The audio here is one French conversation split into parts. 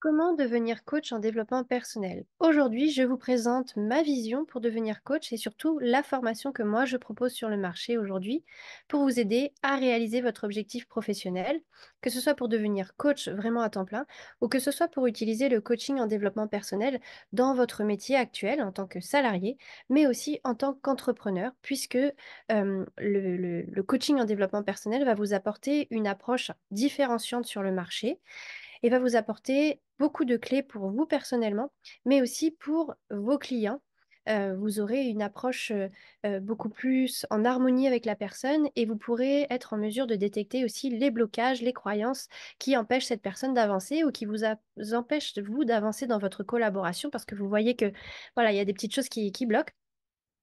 Comment devenir coach en développement personnel? Aujourd'hui, je vous présente ma vision pour devenir coach et surtout la formation que moi je propose sur le marché aujourd'hui pour vous aider à réaliser votre objectif professionnel, que ce soit pour devenir coach vraiment à temps plein ou que ce soit pour utiliser le coaching en développement personnel dans votre métier actuel en tant que salarié, mais aussi en tant qu'entrepreneur, puisque le coaching en développement personnel va vous apporter une approche différenciante sur le marché et va vous apporter beaucoup de clés pour vous personnellement, mais aussi pour vos clients. Vous aurez une approche beaucoup plus en harmonie avec la personne et vous pourrez être en mesure de détecter aussi les blocages, les croyances qui empêchent cette personne d'avancer ou qui empêchent vous d'avancer dans votre collaboration parce que vous voyez que voilà, il y a des petites choses qui bloquent.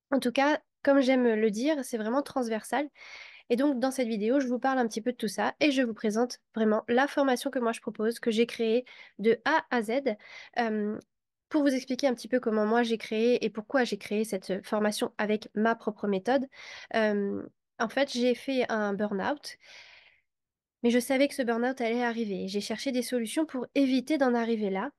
En tout cas, comme j'aime le dire, c'est vraiment transversal et donc, dans cette vidéo, je vous parle un petit peu de tout ça et je vous présente vraiment la formation que moi je propose, que j'ai créée de A à Z, euh, pour vous expliquer un petit peu comment moi j'ai créé et pourquoi j'ai créé cette formation avec ma propre méthode. Euh, En fait, j'ai fait un burn-out, mais je savais que ce burn-out allait arriver. J'ai cherché des solutions pour éviter d'en arriver là.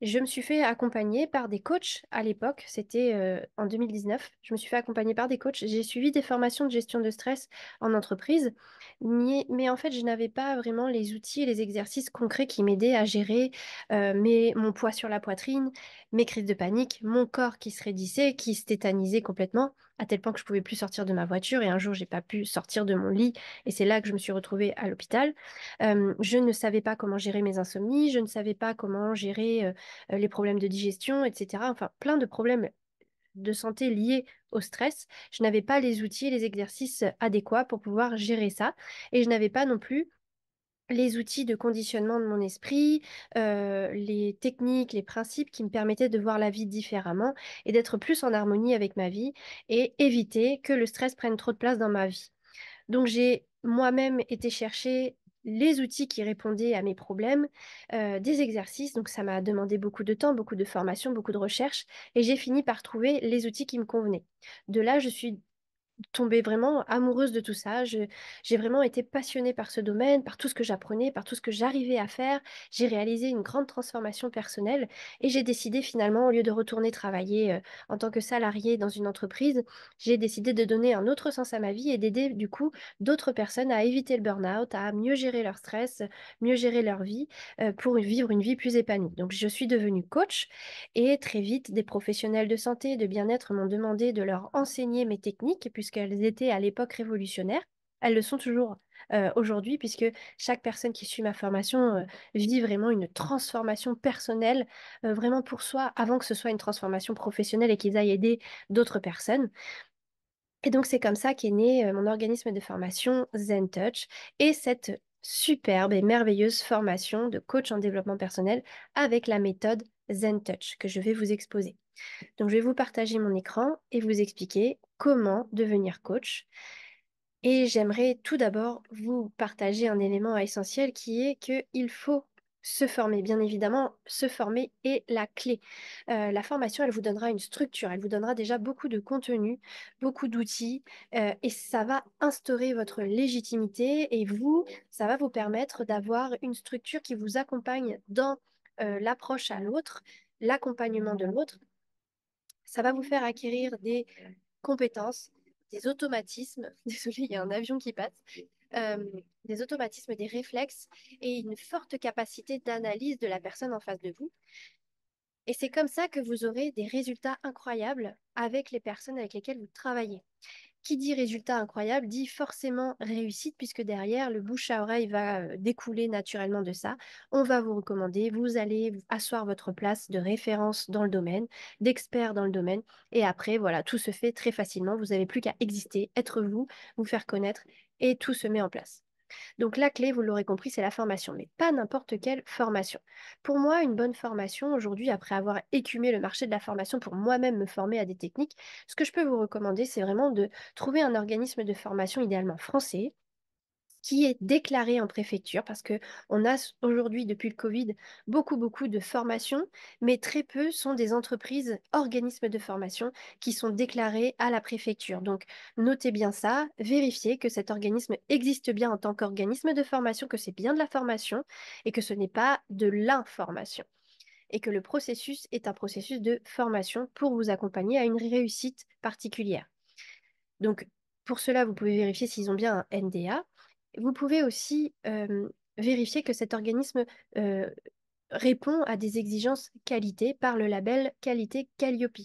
Je me suis fait accompagner par des coachs à l'époque, c'était en 2019. Je me suis fait accompagner par des coachs. J'ai suivi des formations de gestion de stress en entreprise, mais en fait, je n'avais pas vraiment les outils et les exercices concrets qui m'aidaient à gérer mon poids sur la poitrine, mes crises de panique, mon corps qui se raidissait, qui se tétanisait complètement, à tel point que je pouvais plus sortir de ma voiture. Et un jour, j'ai pas pu sortir de mon lit, et c'est là que je me suis retrouvée à l'hôpital. Je ne savais pas comment gérer mes insomnies, je ne savais pas comment gérer les problèmes de digestion, etc. Enfin, plein de problèmes de santé liés au stress. Je n'avais pas les outils et les exercices adéquats pour pouvoir gérer ça. Et je n'avais pas non plus les outils de conditionnement de mon esprit, les techniques, les principes qui me permettaient de voir la vie différemment et d'être plus en harmonie avec ma vie et éviter que le stress prenne trop de place dans ma vie. Donc j'ai moi-même été chercher les outils qui répondaient à mes problèmes, des exercices. Donc ça m'a demandé beaucoup de temps, beaucoup de formation, beaucoup de recherche. Et j'ai fini par trouver les outils qui me convenaient. De là, je suis tombée vraiment amoureuse de tout ça. J'ai vraiment été passionnée par ce domaine, par tout ce que j'apprenais, par tout ce que j'arrivais à faire. J'ai réalisé une grande transformation personnelle et j'ai décidé finalement, au lieu de retourner travailler en tant que salariée dans une entreprise, j'ai décidé de donner un autre sens à ma vie et d'aider du coup d'autres personnes à éviter le burn-out, à mieux gérer leur stress, mieux gérer leur vie pour vivre une vie plus épanouie. Donc je suis devenue coach et très vite, des professionnels de santé et de bien-être m'ont demandé de leur enseigner mes techniques, puisqu'elles étaient à l'époque révolutionnaires. Elles le sont toujours aujourd'hui, puisque chaque personne qui suit ma formation vit vraiment une transformation personnelle, vraiment pour soi, avant que ce soit une transformation professionnelle et qu'ils aillent aider d'autres personnes. Et donc, c'est comme ça qu'est né mon organisme de formation Zen Touch et cette superbe et merveilleuse formation de coach en développement personnel avec la méthode Zen Touch que je vais vous exposer. Donc, je vais vous partager mon écran et vous expliquer comment devenir coach. Et j'aimerais tout d'abord vous partager un élément essentiel qui est qu'il faut se former. Bien évidemment, se former est la clé. La formation, elle vous donnera une structure, elle vous donnera déjà beaucoup de contenu, beaucoup d'outils, et ça va instaurer votre légitimité et vous, ça va vous permettre d'avoir une structure qui vous accompagne dans l'approche à l'autre, l'accompagnement de l'autre. Ça va vous faire acquérir des compétences, des automatismes. Désolée, il y a un avion qui passe. Des automatismes, des réflexes et une forte capacité d'analyse de la personne en face de vous. Et c'est comme ça que vous aurez des résultats incroyables avec les personnes avec lesquelles vous travaillez. Qui dit résultat incroyable dit forcément réussite, puisque derrière, le bouche à oreille va découler naturellement de ça. On va vous recommander, vous allez asseoir votre place de référence dans le domaine, d'expert dans le domaine, et après, voilà, tout se fait très facilement. Vous n'avez plus qu'à exister, être vous, vous faire connaître, et tout se met en place. Donc la clé, vous l'aurez compris, c'est la formation, mais pas n'importe quelle formation. Pour moi, une bonne formation, aujourd'hui, après avoir écumé le marché de la formation pour moi-même me former à des techniques, ce que je peux vous recommander, c'est vraiment de trouver un organisme de formation idéalement français qui est déclaré en préfecture parce que on a aujourd'hui, depuis le Covid, beaucoup de formations, mais très peu sont des entreprises, organismes de formation qui sont déclarés à la préfecture. Donc, notez bien ça, vérifiez que cet organisme existe bien en tant qu'organisme de formation, que c'est bien de la formation et que ce n'est pas de l'information. Et que le processus est un processus de formation pour vous accompagner à une réussite particulière. Donc, pour cela, vous pouvez vérifier s'ils ont bien un NDA. Vous pouvez aussi vérifier que cet organisme euh, répond à des exigences qualité par le label qualité Calliope.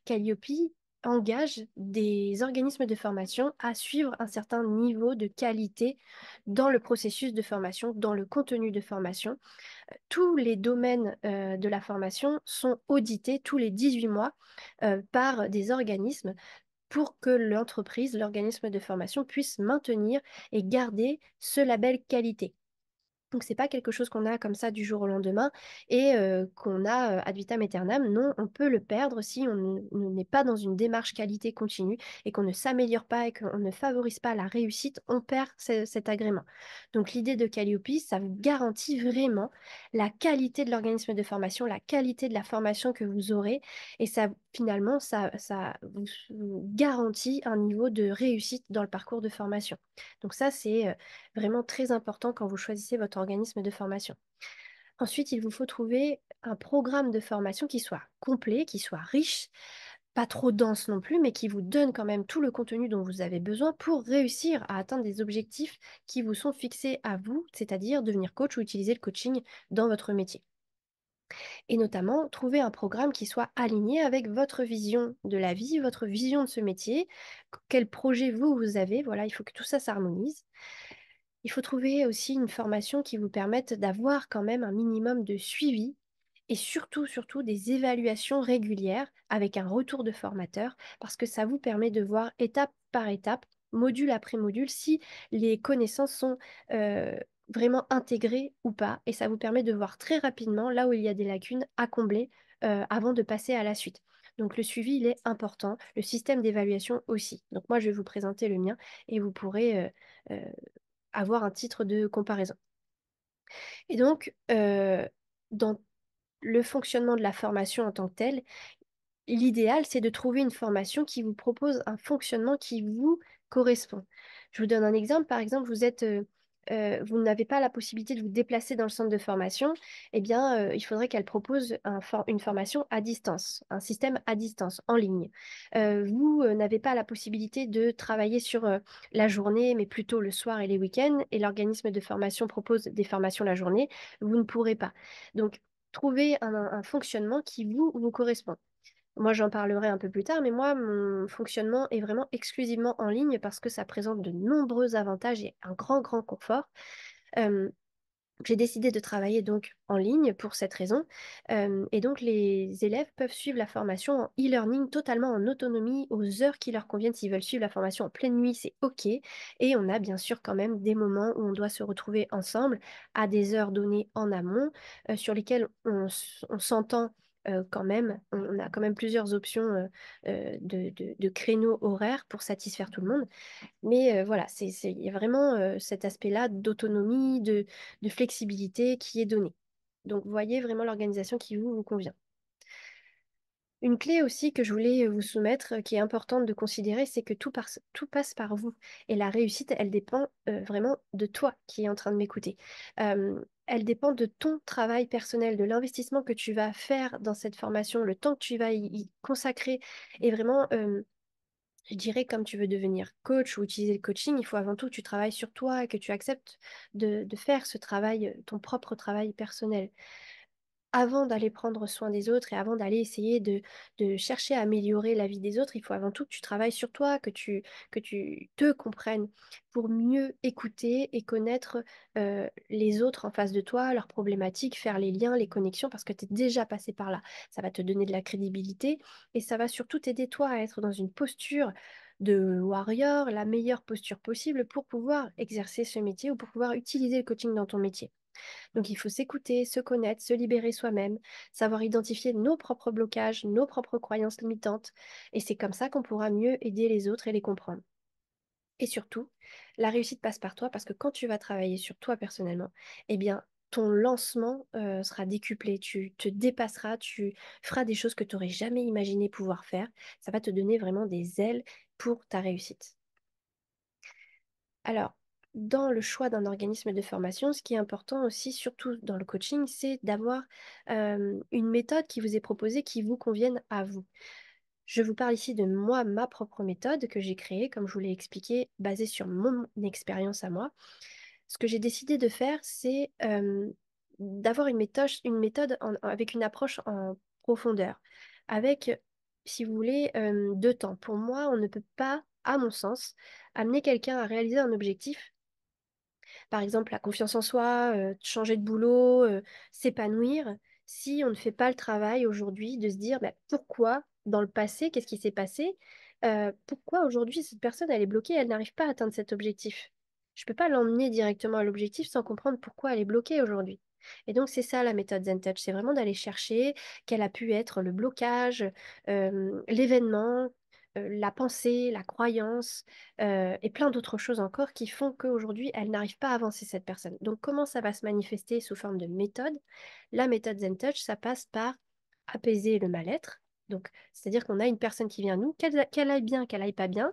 Calliope engage des organismes de formation à suivre un certain niveau de qualité dans le processus de formation, dans le contenu de formation. Tous les domaines de la formation sont audités tous les 18 mois par des organismes pour que l'entreprise, l'organisme de formation puisse maintenir et garder ce label qualité. Donc, c'est pas quelque chose qu'on a comme ça du jour au lendemain et qu'on a ad vitam aeternam. Non, on peut le perdre si on n'est pas dans une démarche qualité continue et qu'on ne s'améliore pas et qu'on ne favorise pas la réussite, on perd cet agrément. Donc, l'idée de Calliope, ça vous garantit vraiment la qualité de l'organisme de formation, la qualité de la formation que vous aurez et ça, finalement, ça vous garantit un niveau de réussite dans le parcours de formation. Donc, ça, c'est vraiment très important quand vous choisissez votre organisme de formation. Ensuite, il vous faut trouver un programme de formation qui soit complet, qui soit riche, pas trop dense non plus, mais qui vous donne quand même tout le contenu dont vous avez besoin pour réussir à atteindre des objectifs qui vous sont fixés à vous, c'est-à-dire devenir coach ou utiliser le coaching dans votre métier. Et notamment, trouver un programme qui soit aligné avec votre vision de la vie, votre vision de ce métier, quel projet vous avez. Voilà, il faut que tout ça s'harmonise. Il faut trouver aussi une formation qui vous permette d'avoir quand même un minimum de suivi et surtout des évaluations régulières avec un retour de formateur parce que ça vous permet de voir étape par étape, module après module, si les connaissances sont vraiment intégrées ou pas et ça vous permet de voir très rapidement là où il y a des lacunes à combler avant de passer à la suite. Donc le suivi, il est important, le système d'évaluation aussi. Donc moi, je vais vous présenter le mien et vous pourrez avoir un titre de comparaison. Et donc, dans le fonctionnement de la formation en tant que telle, l'idéal, c'est de trouver une formation qui vous propose un fonctionnement qui vous correspond. Je vous donne un exemple. Par exemple, vous n'avez pas la possibilité de vous déplacer dans le centre de formation. Eh bien, il faudrait qu'elle propose une formation à distance, un système à distance, en ligne. Vous n'avez pas la possibilité de travailler sur la journée, mais plutôt le soir et les week-ends, et l'organisme de formation propose des formations la journée. Vous ne pourrez pas. Donc, trouver un fonctionnement qui vous correspond. Moi, j'en parlerai un peu plus tard, mais moi, mon fonctionnement est vraiment exclusivement en ligne parce que ça présente de nombreux avantages et un grand confort. Euh, j'ai décidé de travailler donc en ligne pour cette raison. Et donc, les élèves peuvent suivre la formation en e-learning totalement en autonomie aux heures qui leur conviennent. S'ils veulent suivre la formation en pleine nuit, c'est OK. Et on a bien sûr quand même des moments où on doit se retrouver ensemble à des heures données en amont sur lesquelles on s'entend. Quand même, on a quand même plusieurs options de créneaux horaires pour satisfaire tout le monde. Mais voilà, il y a vraiment cet aspect-là d'autonomie, de flexibilité qui est donné. Donc, voyez vraiment l'organisation qui vous convient. Une clé aussi que je voulais vous soumettre, qui est importante de considérer, c'est que tout passe par vous. Et la réussite, elle dépend vraiment de toi qui es en train de m'écouter. Elle dépend de ton travail personnel, de l'investissement que tu vas faire dans cette formation, le temps que tu vas y consacrer. Et vraiment, je dirais, comme tu veux devenir coach ou utiliser le coaching, il faut avant tout que tu travailles sur toi et que tu acceptes de faire ce travail, ton propre travail personnel. Avant d'aller prendre soin des autres et avant d'aller essayer de chercher à améliorer la vie des autres, il faut avant tout que tu travailles sur toi, que tu te comprennes pour mieux écouter et connaître les autres en face de toi, leurs problématiques, faire les liens, les connexions, parce que tu es déjà passé par là. Ça va te donner de la crédibilité et ça va surtout t'aider toi à être dans une posture de warrior, la meilleure posture possible pour pouvoir exercer ce métier ou pour pouvoir utiliser le coaching dans ton métier. Donc il faut s'écouter, se connaître, se libérer soi-même, savoir identifier nos propres blocages, nos propres croyances limitantes. Et c'est comme ça qu'on pourra mieux aider les autres et les comprendre. Et surtout, la réussite passe par toi parce que quand tu vas travailler sur toi personnellement, eh bien, ton lancement sera décuplé. Tu te dépasseras, tu feras des choses que tu n'aurais jamais imaginé pouvoir faire. Ça va te donner vraiment des ailes pour ta réussite. Alors, dans le choix d'un organisme de formation, ce qui est important aussi, surtout dans le coaching, c'est d'avoir une méthode qui vous est proposée qui vous convienne à vous. Je vous parle ici de moi, ma propre méthode que j'ai créée, comme je vous l'ai expliqué, basée sur mon expérience à moi. Ce que j'ai décidé de faire, c'est d'avoir une méthode avec une approche en profondeur, avec, si vous voulez, deux temps. Pour moi, on ne peut pas, à mon sens, amener quelqu'un à réaliser un objectif, par exemple la confiance en soi, changer de boulot, s'épanouir, si on ne fait pas le travail aujourd'hui de se dire bah, pourquoi dans le passé, qu'est-ce qui s'est passé, pourquoi aujourd'hui cette personne elle est bloquée, elle n'arrive pas à atteindre cet objectif. Je ne peux pas l'emmener directement à l'objectif sans comprendre pourquoi elle est bloquée aujourd'hui. Et donc c'est ça la méthode Zen Touch, c'est vraiment d'aller chercher quel a pu être le blocage, l'événement, la pensée, la croyance et plein d'autres choses encore qui font qu'aujourd'hui, elle n'arrive pas à avancer cette personne. Donc, comment ça va se manifester sous forme de méthode? La méthode Zen Touch, ça passe par apaiser le mal-être. Donc, c'est-à-dire qu'on a une personne qui vient à nous, qu'elle aille bien, qu'elle aille pas bien,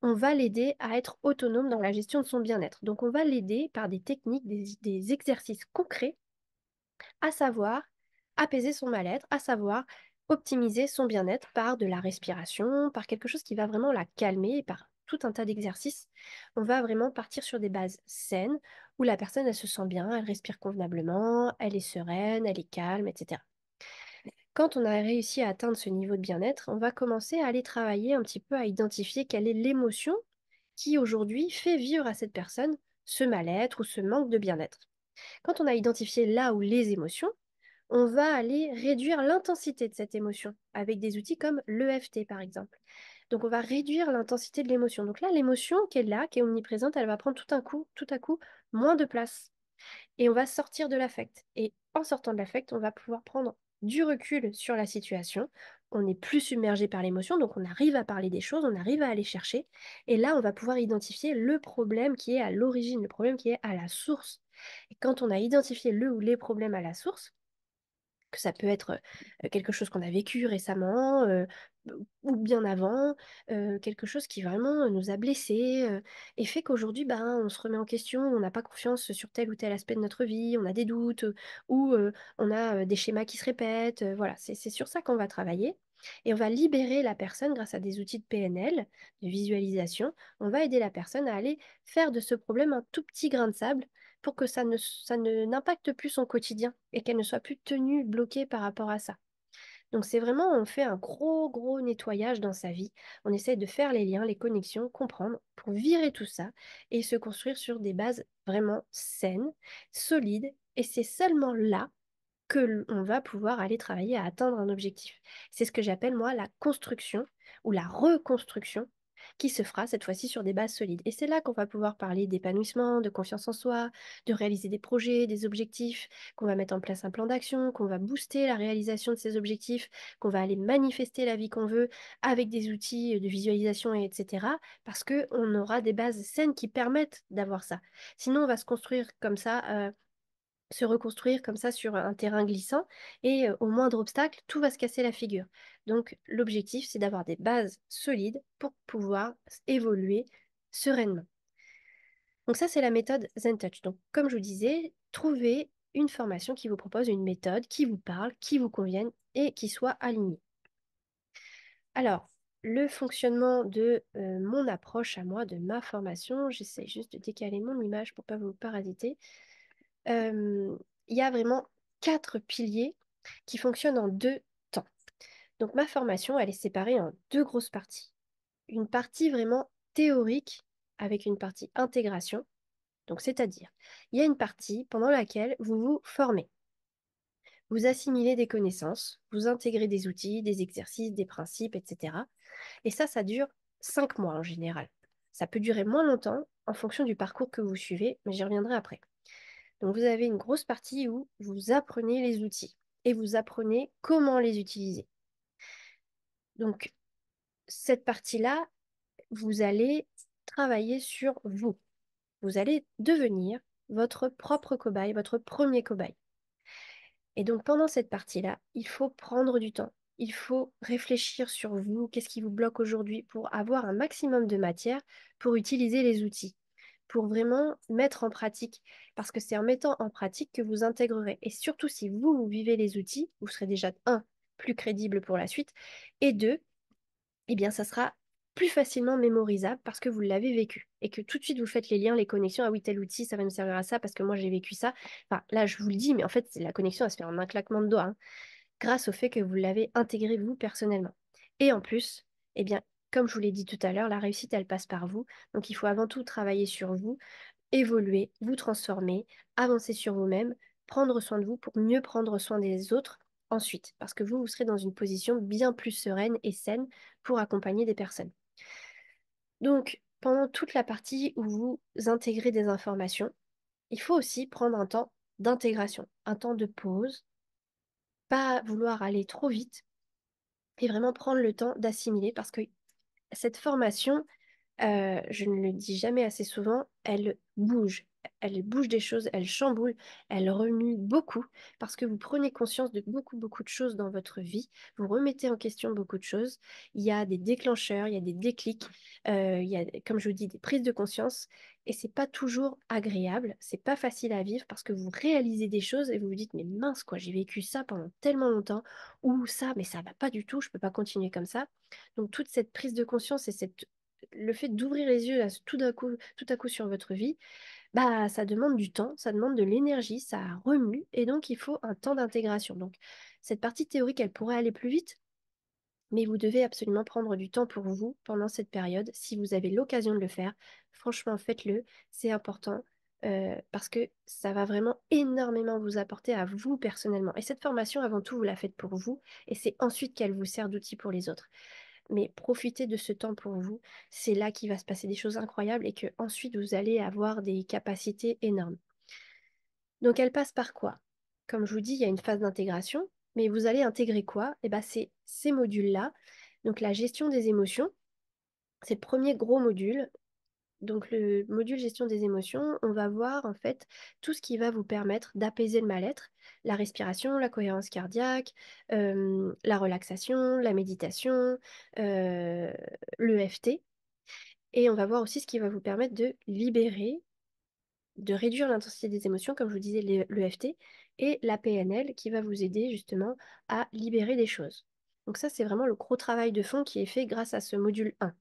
on va l'aider à être autonome dans la gestion de son bien-être. Donc, on va l'aider par des techniques, des exercices concrets à savoir apaiser son mal-être, à savoir optimiser son bien-être par de la respiration, par quelque chose qui va vraiment la calmer, par tout un tas d'exercices. On va vraiment partir sur des bases saines où la personne, elle se sent bien, elle respire convenablement, elle est sereine, elle est calme, etc. Quand on a réussi à atteindre ce niveau de bien-être, on va commencer à aller travailler un petit peu à identifier quelle est l'émotion qui aujourd'hui fait vivre à cette personne ce mal-être ou ce manque de bien-être. Quand on a identifié là où les émotions, on va aller réduire l'intensité de cette émotion avec des outils comme l'EFT par exemple. Donc on va réduire l'intensité de l'émotion. Donc là, l'émotion qui est là, qui est omniprésente, elle va prendre tout à coup, moins de place. Et on va sortir de l'affect. Et en sortant de l'affect, on va pouvoir prendre du recul sur la situation. On n'est plus submergé par l'émotion, donc on arrive à parler des choses, on arrive à aller chercher. Et là, on va pouvoir identifier le problème qui est à l'origine, le problème qui est à la source. Et quand on a identifié le ou les problèmes à la source, que ça peut être quelque chose qu'on a vécu récemment ou bien avant, quelque chose qui vraiment nous a blessés et fait qu'aujourd'hui, ben, on se remet en question, on n'a pas confiance sur tel ou tel aspect de notre vie, on a des doutes ou on a des schémas qui se répètent. Voilà, c'est sur ça qu'on va travailler. Et on va libérer la personne grâce à des outils de PNL, de visualisation. On va aider la personne à aller faire de ce problème un tout petit grain de sable pour que ça ne n'impacte plus son quotidien et qu'elle ne soit plus tenue, bloquée par rapport à ça. Donc c'est vraiment, on fait un gros nettoyage dans sa vie. On essaie de faire les liens, les connexions, comprendre pour virer tout ça et se construire sur des bases vraiment saines, solides. Et c'est seulement là que on va pouvoir aller travailler à atteindre un objectif. C'est ce que j'appelle moi la construction ou la reconstruction qui se fera cette fois-ci sur des bases solides. Et c'est là qu'on va pouvoir parler d'épanouissement, de confiance en soi, de réaliser des projets, des objectifs, qu'on va mettre en place un plan d'action, qu'on va booster la réalisation de ces objectifs, qu'on va aller manifester la vie qu'on veut avec des outils de visualisation, etc. Parce qu'on aura des bases saines qui permettent d'avoir ça. Sinon, on va se construire comme ça. Se reconstruire comme ça sur un terrain glissant et au moindre obstacle, tout va se casser la figure. Donc l'objectif, c'est d'avoir des bases solides pour pouvoir évoluer sereinement. Donc ça, c'est la méthode Zen Touch. Donc comme je vous disais, trouvez une formation qui vous propose une méthode qui vous parle, qui vous convienne et qui soit alignée. Alors, le fonctionnement de mon approche à moi, de ma formation, j'essaie juste de décaler mon image pour pas vous parasiter. euh, il y a vraiment quatre piliers qui fonctionnent en deux temps. Donc ma formation, elle est séparée en deux grosses parties. Une partie vraiment théorique avec une partie intégration. Donc c'est-à-dire, il y a une partie pendant laquelle vous vous formez. Vous assimilez des connaissances, vous intégrez des outils, des exercices, des principes, etc. Et ça dure 5 mois en général. Ça peut durer moins longtemps en fonction du parcours que vous suivez, mais j'y reviendrai après. Donc vous avez une grosse partie où vous apprenez les outils et vous apprenez comment les utiliser. Donc cette partie-là, vous allez travailler sur vous. Vous allez devenir votre propre cobaye, votre premier cobaye. Et donc pendant cette partie-là, il faut prendre du temps. Il faut réfléchir sur vous, qu'est-ce qui vous bloque aujourd'hui pour avoir un maximum de matière pour utiliser les outils, pour vraiment mettre en pratique. Parce que c'est en mettant en pratique que vous intégrerez. Et surtout, si vous vivez les outils, vous serez déjà, un, plus crédible pour la suite, et deux, eh bien, ça sera plus facilement mémorisable parce que vous l'avez vécu et que tout de suite vous faites les liens, les connexions. Ah oui, tel outil, ça va me servir à ça parce que moi j'ai vécu ça. Enfin, là, je vous le dis, mais en fait, la connexion, elle se fait en un claquement de doigts, hein, grâce au fait que vous l'avez intégré vous personnellement. Et en plus, eh bien, comme je vous l'ai dit tout à l'heure, la réussite, elle passe par vous. Donc, il faut avant tout travailler sur vous, évoluer, vous transformer, avancer sur vous-même, prendre soin de vous pour mieux prendre soin des autres ensuite, parce que vous serez dans une position bien plus sereine et saine pour accompagner des personnes. Donc, pendant toute la partie où vous intégrez des informations, il faut aussi prendre un temps d'intégration, un temps de pause, pas vouloir aller trop vite et vraiment prendre le temps d'assimiler parce que cette formation, je ne le dis jamais assez souvent, elle bouge. Elle bouge des choses, elle chamboule, elle remue beaucoup parce que vous prenez conscience de beaucoup, beaucoup de choses dans votre vie. Vous remettez en question beaucoup de choses. Il y a des déclencheurs, il y a des déclics, il y a, comme je vous dis, des prises de conscience. Et c'est pas toujours agréable, c'est pas facile à vivre parce que vous réalisez des choses et vous vous dites, mais mince, quoi, j'ai vécu ça pendant tellement longtemps, ou ça, mais ça va pas du tout, je peux pas continuer comme ça. Donc toute cette prise de conscience et le fait d'ouvrir les yeux là, tout à coup sur votre vie, bah ça demande du temps, ça demande de l'énergie, ça remue et donc il faut un temps d'intégration. Donc cette partie théorique, elle pourrait aller plus vite, mais vous devez absolument prendre du temps pour vous pendant cette période. Si vous avez l'occasion de le faire, franchement faites-le, c'est important. Parce que ça va vraiment énormément vous apporter à vous personnellement. Et cette formation, avant tout, vous la faites pour vous, et c'est ensuite qu'elle vous sert d'outil pour les autres. Mais profitez de ce temps pour vous. C'est là qu'il va se passer des choses incroyables et que ensuite vous allez avoir des capacités énormes. Donc elle passe par quoi? Comme je vous dis, il y a une phase d'intégration, mais vous allez intégrer quoi? Eh ben, c'est ces modules-là. Donc la gestion des émotions, c'est le premier gros module. Donc le module gestion des émotions, on va voir en fait tout ce qui va vous permettre d'apaiser le mal-être, la respiration, la cohérence cardiaque, la relaxation, la méditation, l'EFT. Et on va voir aussi ce qui va vous permettre de libérer, de réduire l'intensité des émotions, comme je vous disais, l'EFT, et la PNL qui va vous aider justement à libérer des choses. Donc ça, c'est vraiment le gros travail de fond qui est fait grâce à ce module 1.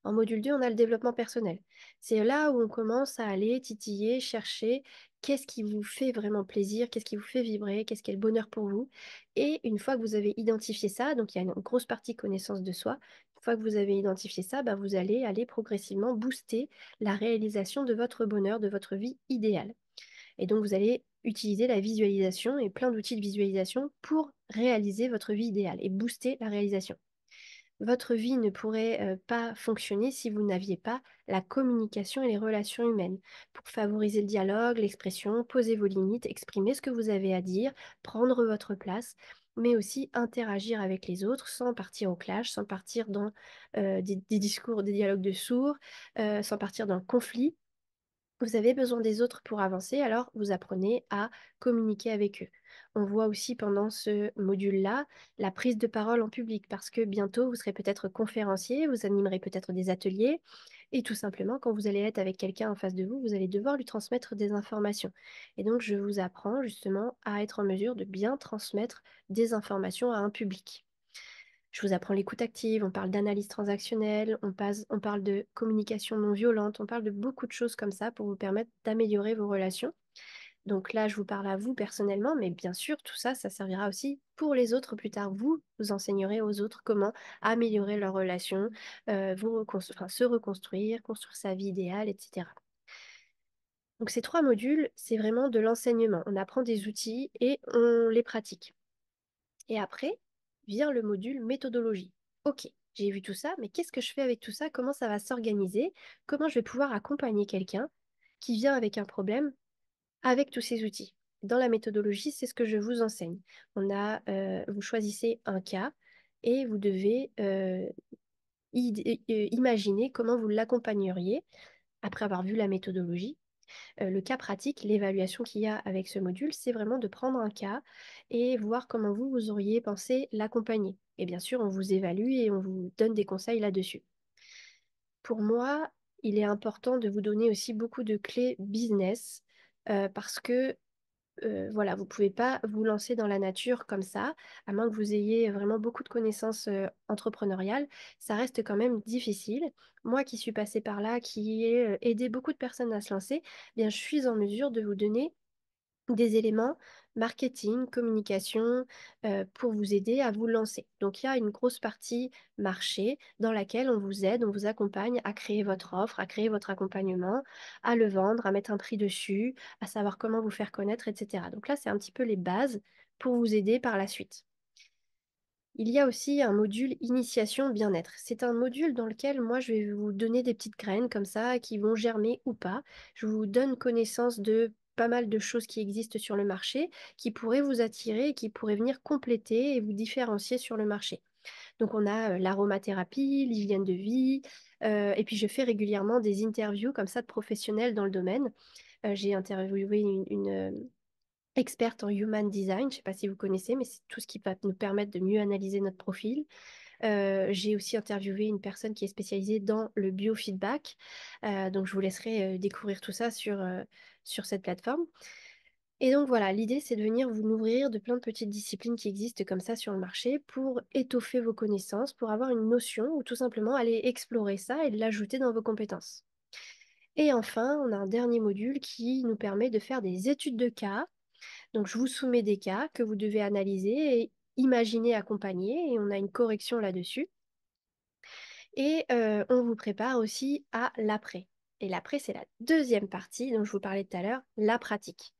En module 2, on a le développement personnel. C'est là où on commence à aller titiller, chercher qu'est-ce qui vous fait vraiment plaisir, qu'est-ce qui vous fait vibrer, qu'est-ce qui est le bonheur pour vous. Et une fois que vous avez identifié ça, donc il y a une grosse partie connaissance de soi, une fois que vous avez identifié ça, bah, vous allez aller progressivement booster la réalisation de votre bonheur, de votre vie idéale. Et donc vous allez utiliser la visualisation et plein d'outils de visualisation pour réaliser votre vie idéale et booster la réalisation. Votre vie ne pourrait pas fonctionner si vous n'aviez pas la communication et les relations humaines pour favoriser le dialogue, l'expression, poser vos limites, exprimer ce que vous avez à dire, prendre votre place, mais aussi interagir avec les autres sans partir au clash, sans partir dans des discours, des dialogues de sourds, sans partir dans le conflit. Vous avez besoin des autres pour avancer, alors vous apprenez à communiquer avec eux. On voit aussi pendant ce module-là la prise de parole en public, parce que bientôt vous serez peut-être conférencier, vous animerez peut-être des ateliers, et tout simplement, quand vous allez être avec quelqu'un en face de vous, vous allez devoir lui transmettre des informations. Et donc, je vous apprends justement à être en mesure de bien transmettre des informations à un public. Je vous apprends l'écoute active, on parle d'analyse transactionnelle, on parle de communication non violente, on parle de beaucoup de choses comme ça pour vous permettre d'améliorer vos relations. Donc là, je vous parle à vous personnellement, mais bien sûr, tout ça, ça servira aussi pour les autres plus tard. Vous enseignerez aux autres comment améliorer leurs relations, se reconstruire, construire sa vie idéale, etc. Donc ces trois modules, c'est vraiment de l'enseignement. On apprend des outils et on les pratique. Et après, vient le module méthodologie. Ok, j'ai vu tout ça, mais qu'est-ce que je fais avec tout ça? Comment ça va s'organiser? Comment je vais pouvoir accompagner quelqu'un qui vient avec un problème avec tous ces outils? Dans la méthodologie, c'est ce que je vous enseigne. Vous choisissez un cas et vous devez imaginer comment vous l'accompagneriez après avoir vu la méthodologie. Le cas pratique, l'évaluation qu'il y a avec ce module, c'est vraiment de prendre un cas et voir comment vous auriez pensé l'accompagner. Et bien sûr, on vous évalue et on vous donne des conseils là-dessus. Pour moi, il est important de vous donner aussi beaucoup de clés business parce que voilà, vous ne pouvez pas vous lancer dans la nature comme ça, à moins que vous ayez vraiment beaucoup de connaissances entrepreneuriales. Ça reste quand même difficile. Moi qui suis passée par là, qui ai aidé beaucoup de personnes à se lancer, eh bien, je suis en mesure de vous donner des éléments marketing, communication, pour vous aider à vous lancer. Donc, il y a une grosse partie marché dans laquelle on vous aide, on vous accompagne à créer votre offre, à créer votre accompagnement, à le vendre, à mettre un prix dessus, à savoir comment vous faire connaître, etc. Donc là, c'est un petit peu les bases pour vous aider par la suite. Il y a aussi un module initiation bien-être. C'est un module dans lequel moi je vais vous donner des petites graines comme ça qui vont germer ou pas. Je vous donne connaissance de pas mal de choses qui existent sur le marché qui pourraient vous attirer et qui pourraient venir compléter et vous différencier sur le marché. Donc on a l'aromathérapie, l'hygiène de vie, et puis je fais régulièrement des interviews comme ça de professionnels dans le domaine. J'ai interviewé une experte en human design, je ne sais pas si vous connaissez, mais c'est tout ce qui va nous permettre de mieux analyser notre profil. J'ai aussi interviewé une personne qui est spécialisée dans le biofeedback. Donc je vous laisserai découvrir tout ça sur cette plateforme. Et donc voilà, l'idée c'est de venir vous nourrir de plein de petites disciplines qui existent comme ça sur le marché pour étoffer vos connaissances, pour avoir une notion ou tout simplement aller explorer ça et l'ajouter dans vos compétences. Et enfin, on a un dernier module qui nous permet de faire des études de cas. Donc, je vous soumets des cas que vous devez analyser et imaginer accompagner, et on a une correction là-dessus. Et on vous prépare aussi à l'après. Et l'après, c'est la deuxième partie dont je vous parlais tout à l'heure, la pratique.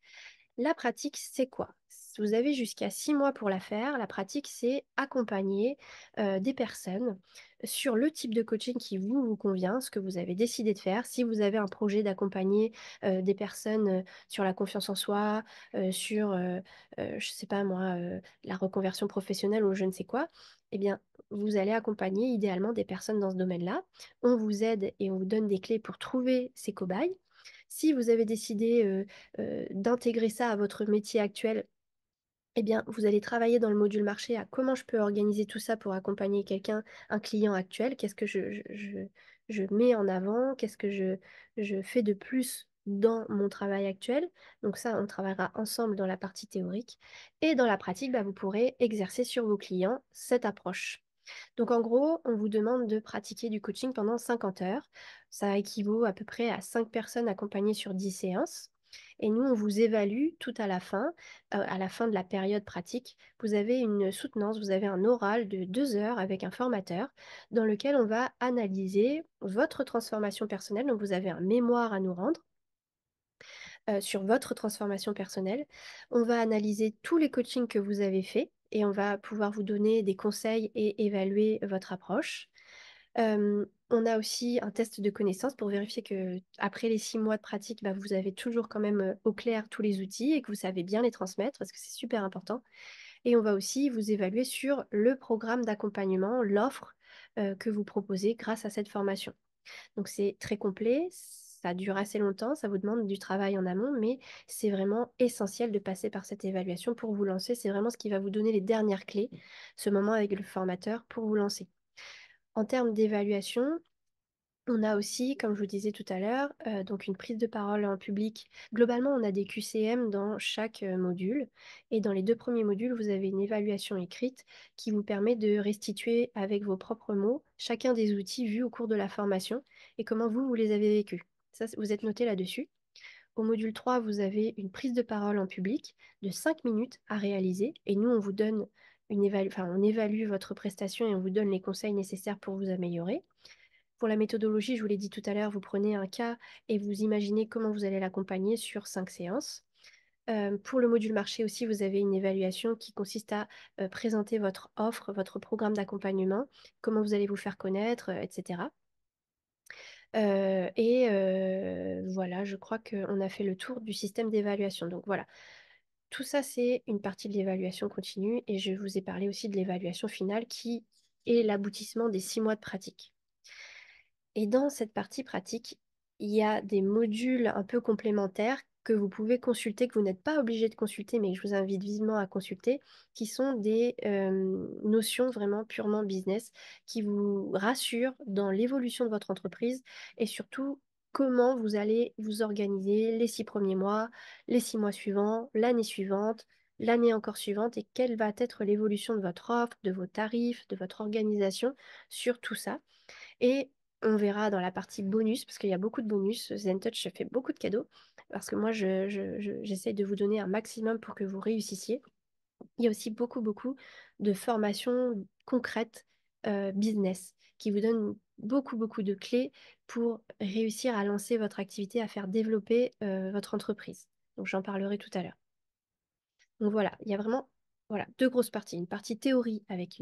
La pratique, c'est quoi? Vous avez jusqu'à 6 mois pour la faire. La pratique, c'est accompagner des personnes sur le type de coaching qui vous convient, ce que vous avez décidé de faire. Si vous avez un projet d'accompagner des personnes sur la confiance en soi, je sais pas moi, la reconversion professionnelle ou je ne sais quoi, eh bien, vous allez accompagner idéalement des personnes dans ce domaine-là. On vous aide et on vous donne des clés pour trouver ces cobayes. Si vous avez décidé d'intégrer ça à votre métier actuel, eh bien, vous allez travailler dans le module marché à comment je peux organiser tout ça pour accompagner quelqu'un, un client actuel, qu'est-ce que je mets en avant, qu'est-ce que je fais de plus dans mon travail actuel. Donc ça, on travaillera ensemble dans la partie théorique. Et dans la pratique, bah, vous pourrez exercer sur vos clients cette approche. Donc en gros, on vous demande de pratiquer du coaching pendant 50 heures. Ça équivaut à peu près à 5 personnes accompagnées sur 10 séances. Et nous, on vous évalue tout à la fin de la période pratique. Vous avez une soutenance, vous avez un oral de 2 heures avec un formateur dans lequel on va analyser votre transformation personnelle. Donc vous avez un mémoire à nous rendre sur votre transformation personnelle. On va analyser tous les coachings que vous avez faits et on va pouvoir vous donner des conseils et évaluer votre approche. On a aussi un test de connaissance pour vérifier que après les 6 mois de pratique, bah, vous avez toujours quand même au clair tous les outils et que vous savez bien les transmettre parce que c'est super important. Et on va aussi vous évaluer sur le programme d'accompagnement, l'offre que vous proposez grâce à cette formation. Donc c'est très complet, ça dure assez longtemps, ça vous demande du travail en amont, mais c'est vraiment essentiel de passer par cette évaluation pour vous lancer. C'est vraiment ce qui va vous donner les dernières clés, ce moment avec le formateur pour vous lancer. En termes d'évaluation, on a aussi, comme je vous disais tout à l'heure, donc une prise de parole en public. Globalement, on a des QCM dans chaque module. Et dans les 2 premiers modules, vous avez une évaluation écrite qui vous permet de restituer avec vos propres mots chacun des outils vus au cours de la formation et comment vous les avez vécus. Ça, vous êtes noté là-dessus. Au module 3, vous avez une prise de parole en public de 5 minutes à réaliser. Et nous, on vous donne on évalue votre prestation et on vous donne les conseils nécessaires pour vous améliorer. Pour la méthodologie, je vous l'ai dit tout à l'heure, vous prenez un cas et vous imaginez comment vous allez l'accompagner sur 5 séances. Pour le module marché aussi, vous avez une évaluation qui consiste à présenter votre offre, votre programme d'accompagnement, comment vous allez vous faire connaître, etc. Voilà, je crois qu'on a fait le tour du système d'évaluation. Donc voilà, tout ça, c'est une partie de l'évaluation continue et je vous ai parlé aussi de l'évaluation finale qui est l'aboutissement des 6 mois de pratique. Et dans cette partie pratique, il y a des modules un peu complémentaires que vous pouvez consulter, que vous n'êtes pas obligé de consulter, mais que je vous invite vivement à consulter, qui sont des notions vraiment purement business, qui vous rassurent dans l'évolution de votre entreprise et surtout comment vous allez vous organiser les 6 premiers mois, les 6 mois suivants, l'année suivante, l'année encore suivante, et quelle va être l'évolution de votre offre, de vos tarifs, de votre organisation sur tout ça. Et on verra dans la partie bonus, parce qu'il y a beaucoup de bonus. ZenTouch fait beaucoup de cadeaux, parce que moi, j'essaye de vous donner un maximum pour que vous réussissiez. Il y a aussi beaucoup, beaucoup de formations concrètes business qui vous donnent beaucoup, beaucoup de clés pour réussir à lancer votre activité, à faire développer votre entreprise. Donc, j'en parlerai tout à l'heure. Donc voilà, il y a vraiment voilà, deux grosses parties. Une partie théorie avec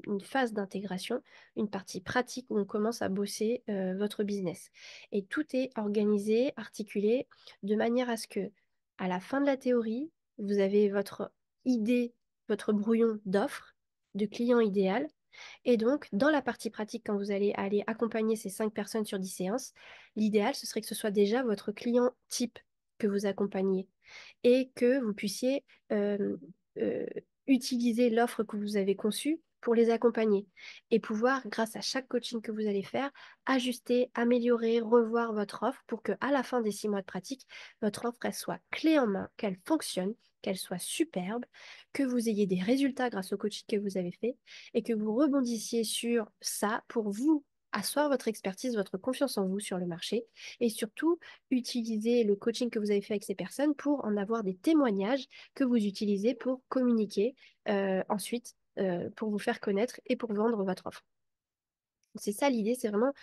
une phase d'intégration, une partie pratique où on commence à bosser votre business. Et tout est organisé, articulé, de manière à ce que, à la fin de la théorie, vous avez votre idée, votre brouillon d'offre, de client idéal. Et donc, dans la partie pratique, quand vous allez aller accompagner ces 5 personnes sur 10 séances, l'idéal, ce serait que ce soit déjà votre client type que vous accompagnez et que vous puissiez euh, euh, utiliser l'offre que vous avez conçue pour les accompagner et pouvoir, grâce à chaque coaching que vous allez faire, ajuster, améliorer, revoir votre offre pour que à la fin des 6 mois de pratique, votre offre elle soit clé en main, qu'elle fonctionne, qu'elle soit superbe, que vous ayez des résultats grâce au coaching que vous avez fait et que vous rebondissiez sur ça pour vous asseoir votre expertise, votre confiance en vous sur le marché et surtout utiliser le coaching que vous avez fait avec ces personnes pour en avoir des témoignages que vous utilisez pour communiquer ensuite, pour vous faire connaître et pour vendre votre offre. C'est ça l'idée, c'est vraiment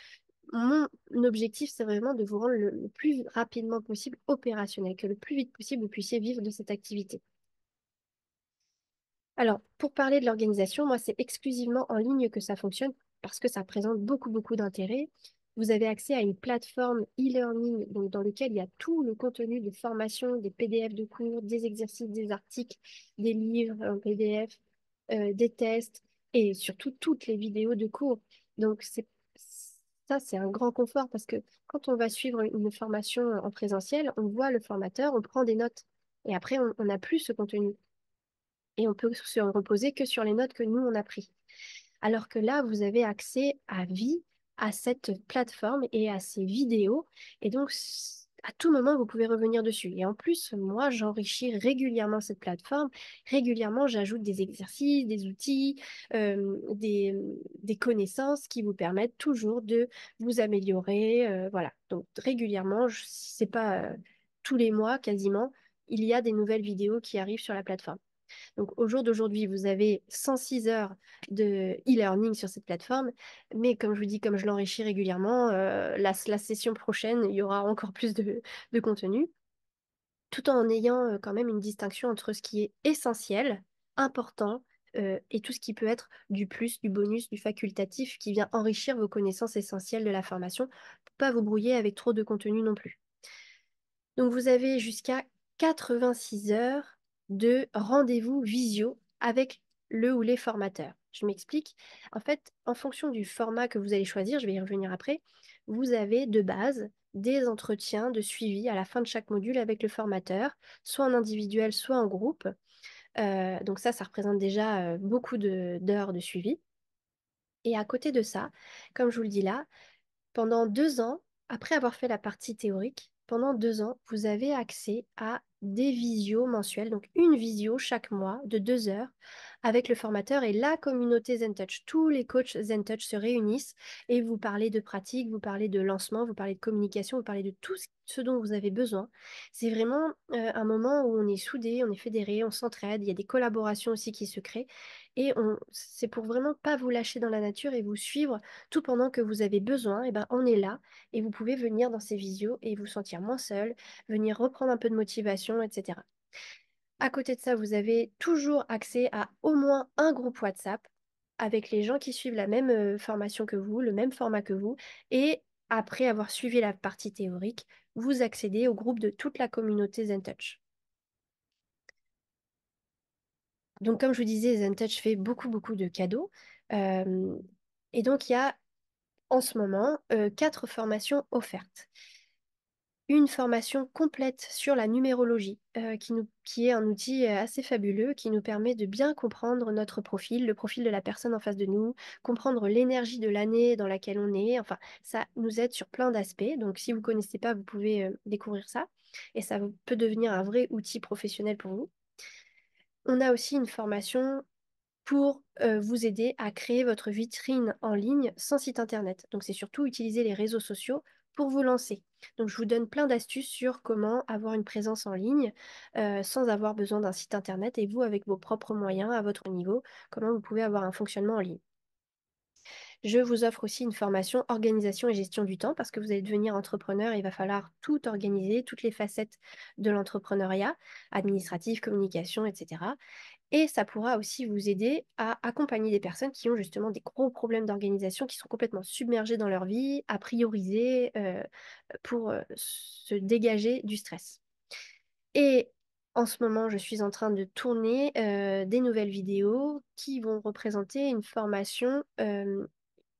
mon objectif, c'est vraiment de vous rendre le plus rapidement possible opérationnel, que le plus vite possible vous puissiez vivre de cette activité. Alors, pour parler de l'organisation, moi, c'est exclusivement en ligne que ça fonctionne parce que ça présente beaucoup, beaucoup d'intérêt. Vous avez accès à une plateforme e-learning donc, dans lequel il y a tout le contenu de formation, des PDF de cours, des exercices, des articles, des livres en PDF, des tests et surtout toutes les vidéos de cours. Donc, ça, c'est un grand confort parce que quand on va suivre une formation en présentiel, on voit le formateur, on prend des notes et après, on n'a plus ce contenu et on peut se reposer que sur les notes que nous, on a prises. Alors que là, vous avez accès à vie à cette plateforme et à ces vidéos. Et donc, à tout moment, vous pouvez revenir dessus. Et en plus, moi, j'enrichis régulièrement cette plateforme. Régulièrement, j'ajoute des exercices, des outils, des connaissances qui vous permettent toujours de vous améliorer. Voilà. Donc, régulièrement, c'est pas tous les mois quasiment, il y a des nouvelles vidéos qui arrivent sur la plateforme. Donc, au jour d'aujourd'hui, vous avez 106 heures de e-learning sur cette plateforme. Mais comme je vous dis, comme je l'enrichis régulièrement, la session prochaine, il y aura encore plus de contenu, tout en ayant quand même une distinction entre ce qui est essentiel, important, et tout ce qui peut être du plus, du bonus, du facultatif, qui vient enrichir vos connaissances essentielles de la formation, pour pas vous brouiller avec trop de contenu non plus. Donc, vous avez jusqu'à 86 heures de rendez-vous visio avec le ou les formateurs. Je m'explique. En fait, en fonction du format que vous allez choisir, je vais y revenir après, vous avez de base des entretiens de suivi à la fin de chaque module avec le formateur, soit en individuel, soit en groupe. Donc ça représente déjà beaucoup d'heures de suivi. Et à côté de ça, comme je vous le dis là, pendant 2 ans, après avoir fait la partie théorique, pendant 2 ans, vous avez accès à des visios mensuels, donc une visio chaque mois de 2 heures avec le formateur et la communauté ZenTouch. Tous les coachs ZenTouch se réunissent et vous parlez de pratique, vous parlez de lancement, vous parlez de communication, vous parlez de tout ce dont vous avez besoin. C'est vraiment un moment où on est soudés, on est fédérés, on s'entraide, il y a des collaborations aussi qui se créent et c'est pour vraiment pas vous lâcher dans la nature et vous suivre tout pendant que vous avez besoin, et ben, on est là et vous pouvez venir dans ces visios et vous sentir moins seul, venir reprendre un peu de motivation, etc. À côté de ça, vous avez toujours accès à au moins un groupe WhatsApp avec les gens qui suivent la même formation que vous, le même format que vous. Et après avoir suivi la partie théorique, vous accédez au groupe de toute la communauté ZenTouch. Donc, comme je vous disais, ZenTouch fait beaucoup, beaucoup de cadeaux. Euh, et donc, il y a en ce moment 4 formations offertes. Une formation complète sur la numérologie, qui est un outil assez fabuleux, qui nous permet de bien comprendre notre profil, le profil de la personne en face de nous, comprendre l'énergie de l'année dans laquelle on est. Enfin, ça nous aide sur plein d'aspects. Donc, si vous ne connaissez pas, vous pouvez découvrir ça. Et ça peut devenir un vrai outil professionnel pour vous. On a aussi une formation pour vous aider à créer votre vitrine en ligne sans site internet. Donc, c'est surtout utiliser les réseaux sociaux pour vous lancer. Donc, je vous donne plein d'astuces sur comment avoir une présence en ligne sans avoir besoin d'un site internet et vous, avec vos propres moyens à votre niveau, comment vous pouvez avoir un fonctionnement en ligne. Je vous offre aussi une formation organisation et gestion du temps parce que vous allez devenir entrepreneur et il va falloir tout organiser, toutes les facettes de l'entrepreneuriat, administratif, communication, etc. Et ça pourra aussi vous aider à accompagner des personnes qui ont justement des gros problèmes d'organisation, qui sont complètement submergées dans leur vie, à prioriser pour se dégager du stress. Et en ce moment, je suis en train de tourner des nouvelles vidéos qui vont représenter une formation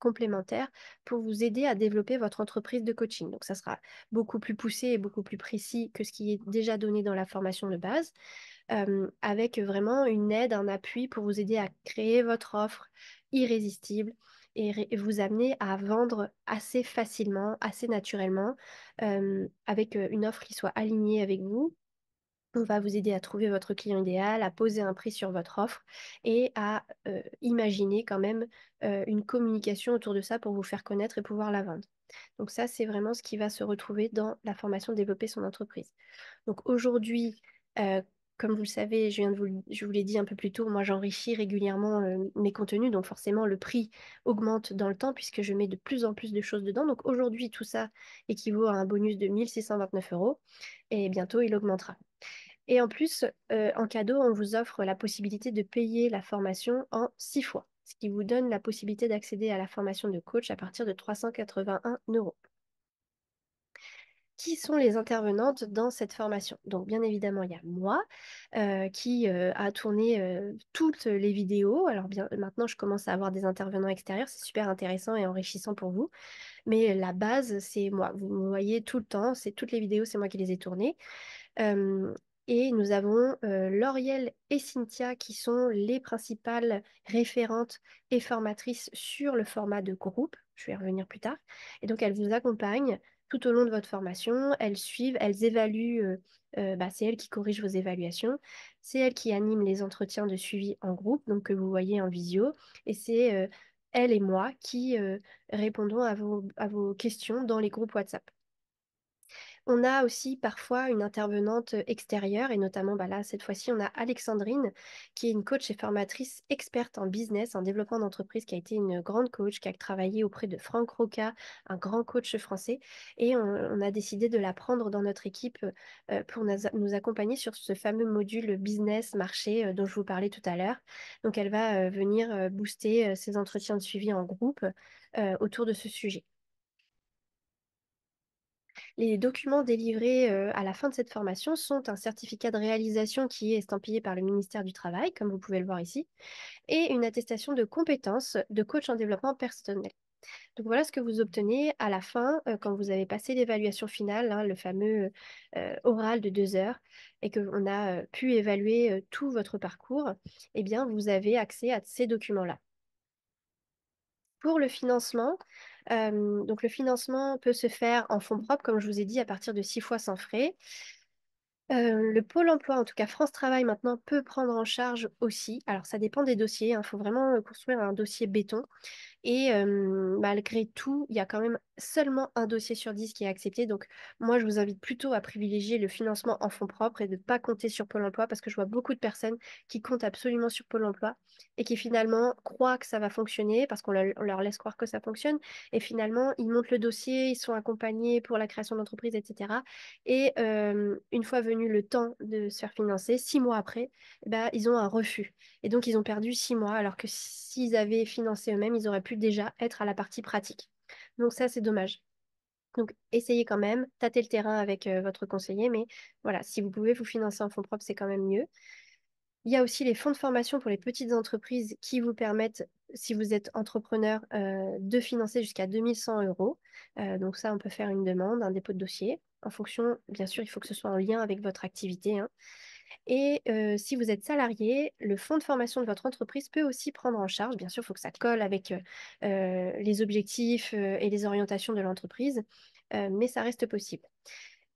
complémentaire pour vous aider à développer votre entreprise de coaching. Donc, ça sera beaucoup plus poussé et beaucoup plus précis que ce qui est déjà donné dans la formation de base avec vraiment une aide, un appui pour vous aider à créer votre offre irrésistible et vous amener à vendre assez facilement, assez naturellement, avec une offre qui soit alignée avec vous. On va vous aider à trouver votre client idéal, à poser un prix sur votre offre et à imaginer quand même une communication autour de ça pour vous faire connaître et pouvoir la vendre. Donc ça, c'est vraiment ce qui va se retrouver dans la formation Développer son entreprise. Donc aujourd'hui, euh, comme vous le savez, je vous l'ai dit un peu plus tôt, moi j'enrichis régulièrement mes contenus, donc forcément le prix augmente dans le temps puisque je mets de plus en plus de choses dedans. Donc aujourd'hui, tout ça équivaut à un bonus de 1 629 € et bientôt il augmentera. Et en plus, en cadeau, on vous offre la possibilité de payer la formation en 6 fois, ce qui vous donne la possibilité d'accéder à la formation de coach à partir de 381 €. Qui sont les intervenantes dans cette formation? Donc, bien évidemment, il y a moi qui a tourné toutes les vidéos. Alors, bien, maintenant, je commence à avoir des intervenants extérieurs. C'est super intéressant et enrichissant pour vous. Mais la base, c'est moi. Vous me voyez tout le temps. C'est toutes les vidéos, c'est moi qui les ai tournées. Euh, et nous avons Lauriel et Cynthia qui sont les principales référentes et formatrices sur le format de groupe. Je vais y revenir plus tard. Et donc, elles vous accompagnent tout au long de votre formation. Elles suivent, elles évaluent. C'est elles qui corrigent vos évaluations. C'est elles qui animent les entretiens de suivi en groupe, donc que vous voyez en visio. Et c'est elles et moi qui répondons à vos questions dans les groupes WhatsApp. On a aussi parfois une intervenante extérieure et notamment bah là, cette fois-ci, on a Alexandrine qui est une coach et formatrice experte en business, en développement d'entreprise, qui a été une grande coach, qui a travaillé auprès de Franck Roca, un grand coach français. Et on a décidé de la prendre dans notre équipe pour nous accompagner sur ce fameux module business marché dont je vous parlais tout à l'heure. Donc elle va venir booster ces entretiens de suivi en groupe autour de ce sujet. Les documents délivrés à la fin de cette formation sont un certificat de réalisation qui est estampillé par le ministère du Travail, comme vous pouvez le voir ici, et une attestation de compétences de coach en développement personnel. Donc voilà ce que vous obtenez à la fin, quand vous avez passé l'évaluation finale, hein, le fameux oral de 2 heures, et qu'on a pu évaluer tout votre parcours, eh bien, vous avez accès à ces documents-là. Pour le financement, donc le financement peut se faire en fonds propres, comme je vous ai dit, à partir de 6 fois sans frais. Le Pôle emploi, en tout cas France Travail maintenant, peut prendre en charge aussi. Alors ça dépend des dossiers, il faut vraiment construire un dossier béton. Et malgré tout, il y a quand même seulement un dossier sur 10 qui est accepté. Donc moi, je vous invite plutôt à privilégier le financement en fonds propres et de ne pas compter sur Pôle emploi parce que je vois beaucoup de personnes qui comptent absolument sur Pôle emploi et qui finalement croient que ça va fonctionner parce on leur laisse croire que ça fonctionne. Et finalement, ils montent le dossier, ils sont accompagnés pour la création d'entreprise, etc. Et une fois venu le temps de se faire financer, 6 mois après, eh ben, ils ont un refus. Et donc, ils ont perdu 6 mois, alors que s'ils avaient financé eux-mêmes, ils auraient pu déjà être à la partie pratique. Donc ça, c'est dommage. Donc, essayez quand même, tâtez le terrain avec votre conseiller, mais voilà, si vous pouvez vous financer en fonds propres, c'est quand même mieux. Il y a aussi les fonds de formation pour les petites entreprises qui vous permettent, si vous êtes entrepreneur, de financer jusqu'à 2 100 euros. Donc ça, on peut faire une demande, un dépôt de dossier. En fonction, bien sûr, il faut que ce soit en lien avec votre activité, hein. Et si vous êtes salarié, le fonds de formation de votre entreprise peut aussi prendre en charge. Bien sûr, il faut que ça colle avec les objectifs et les orientations de l'entreprise, mais ça reste possible.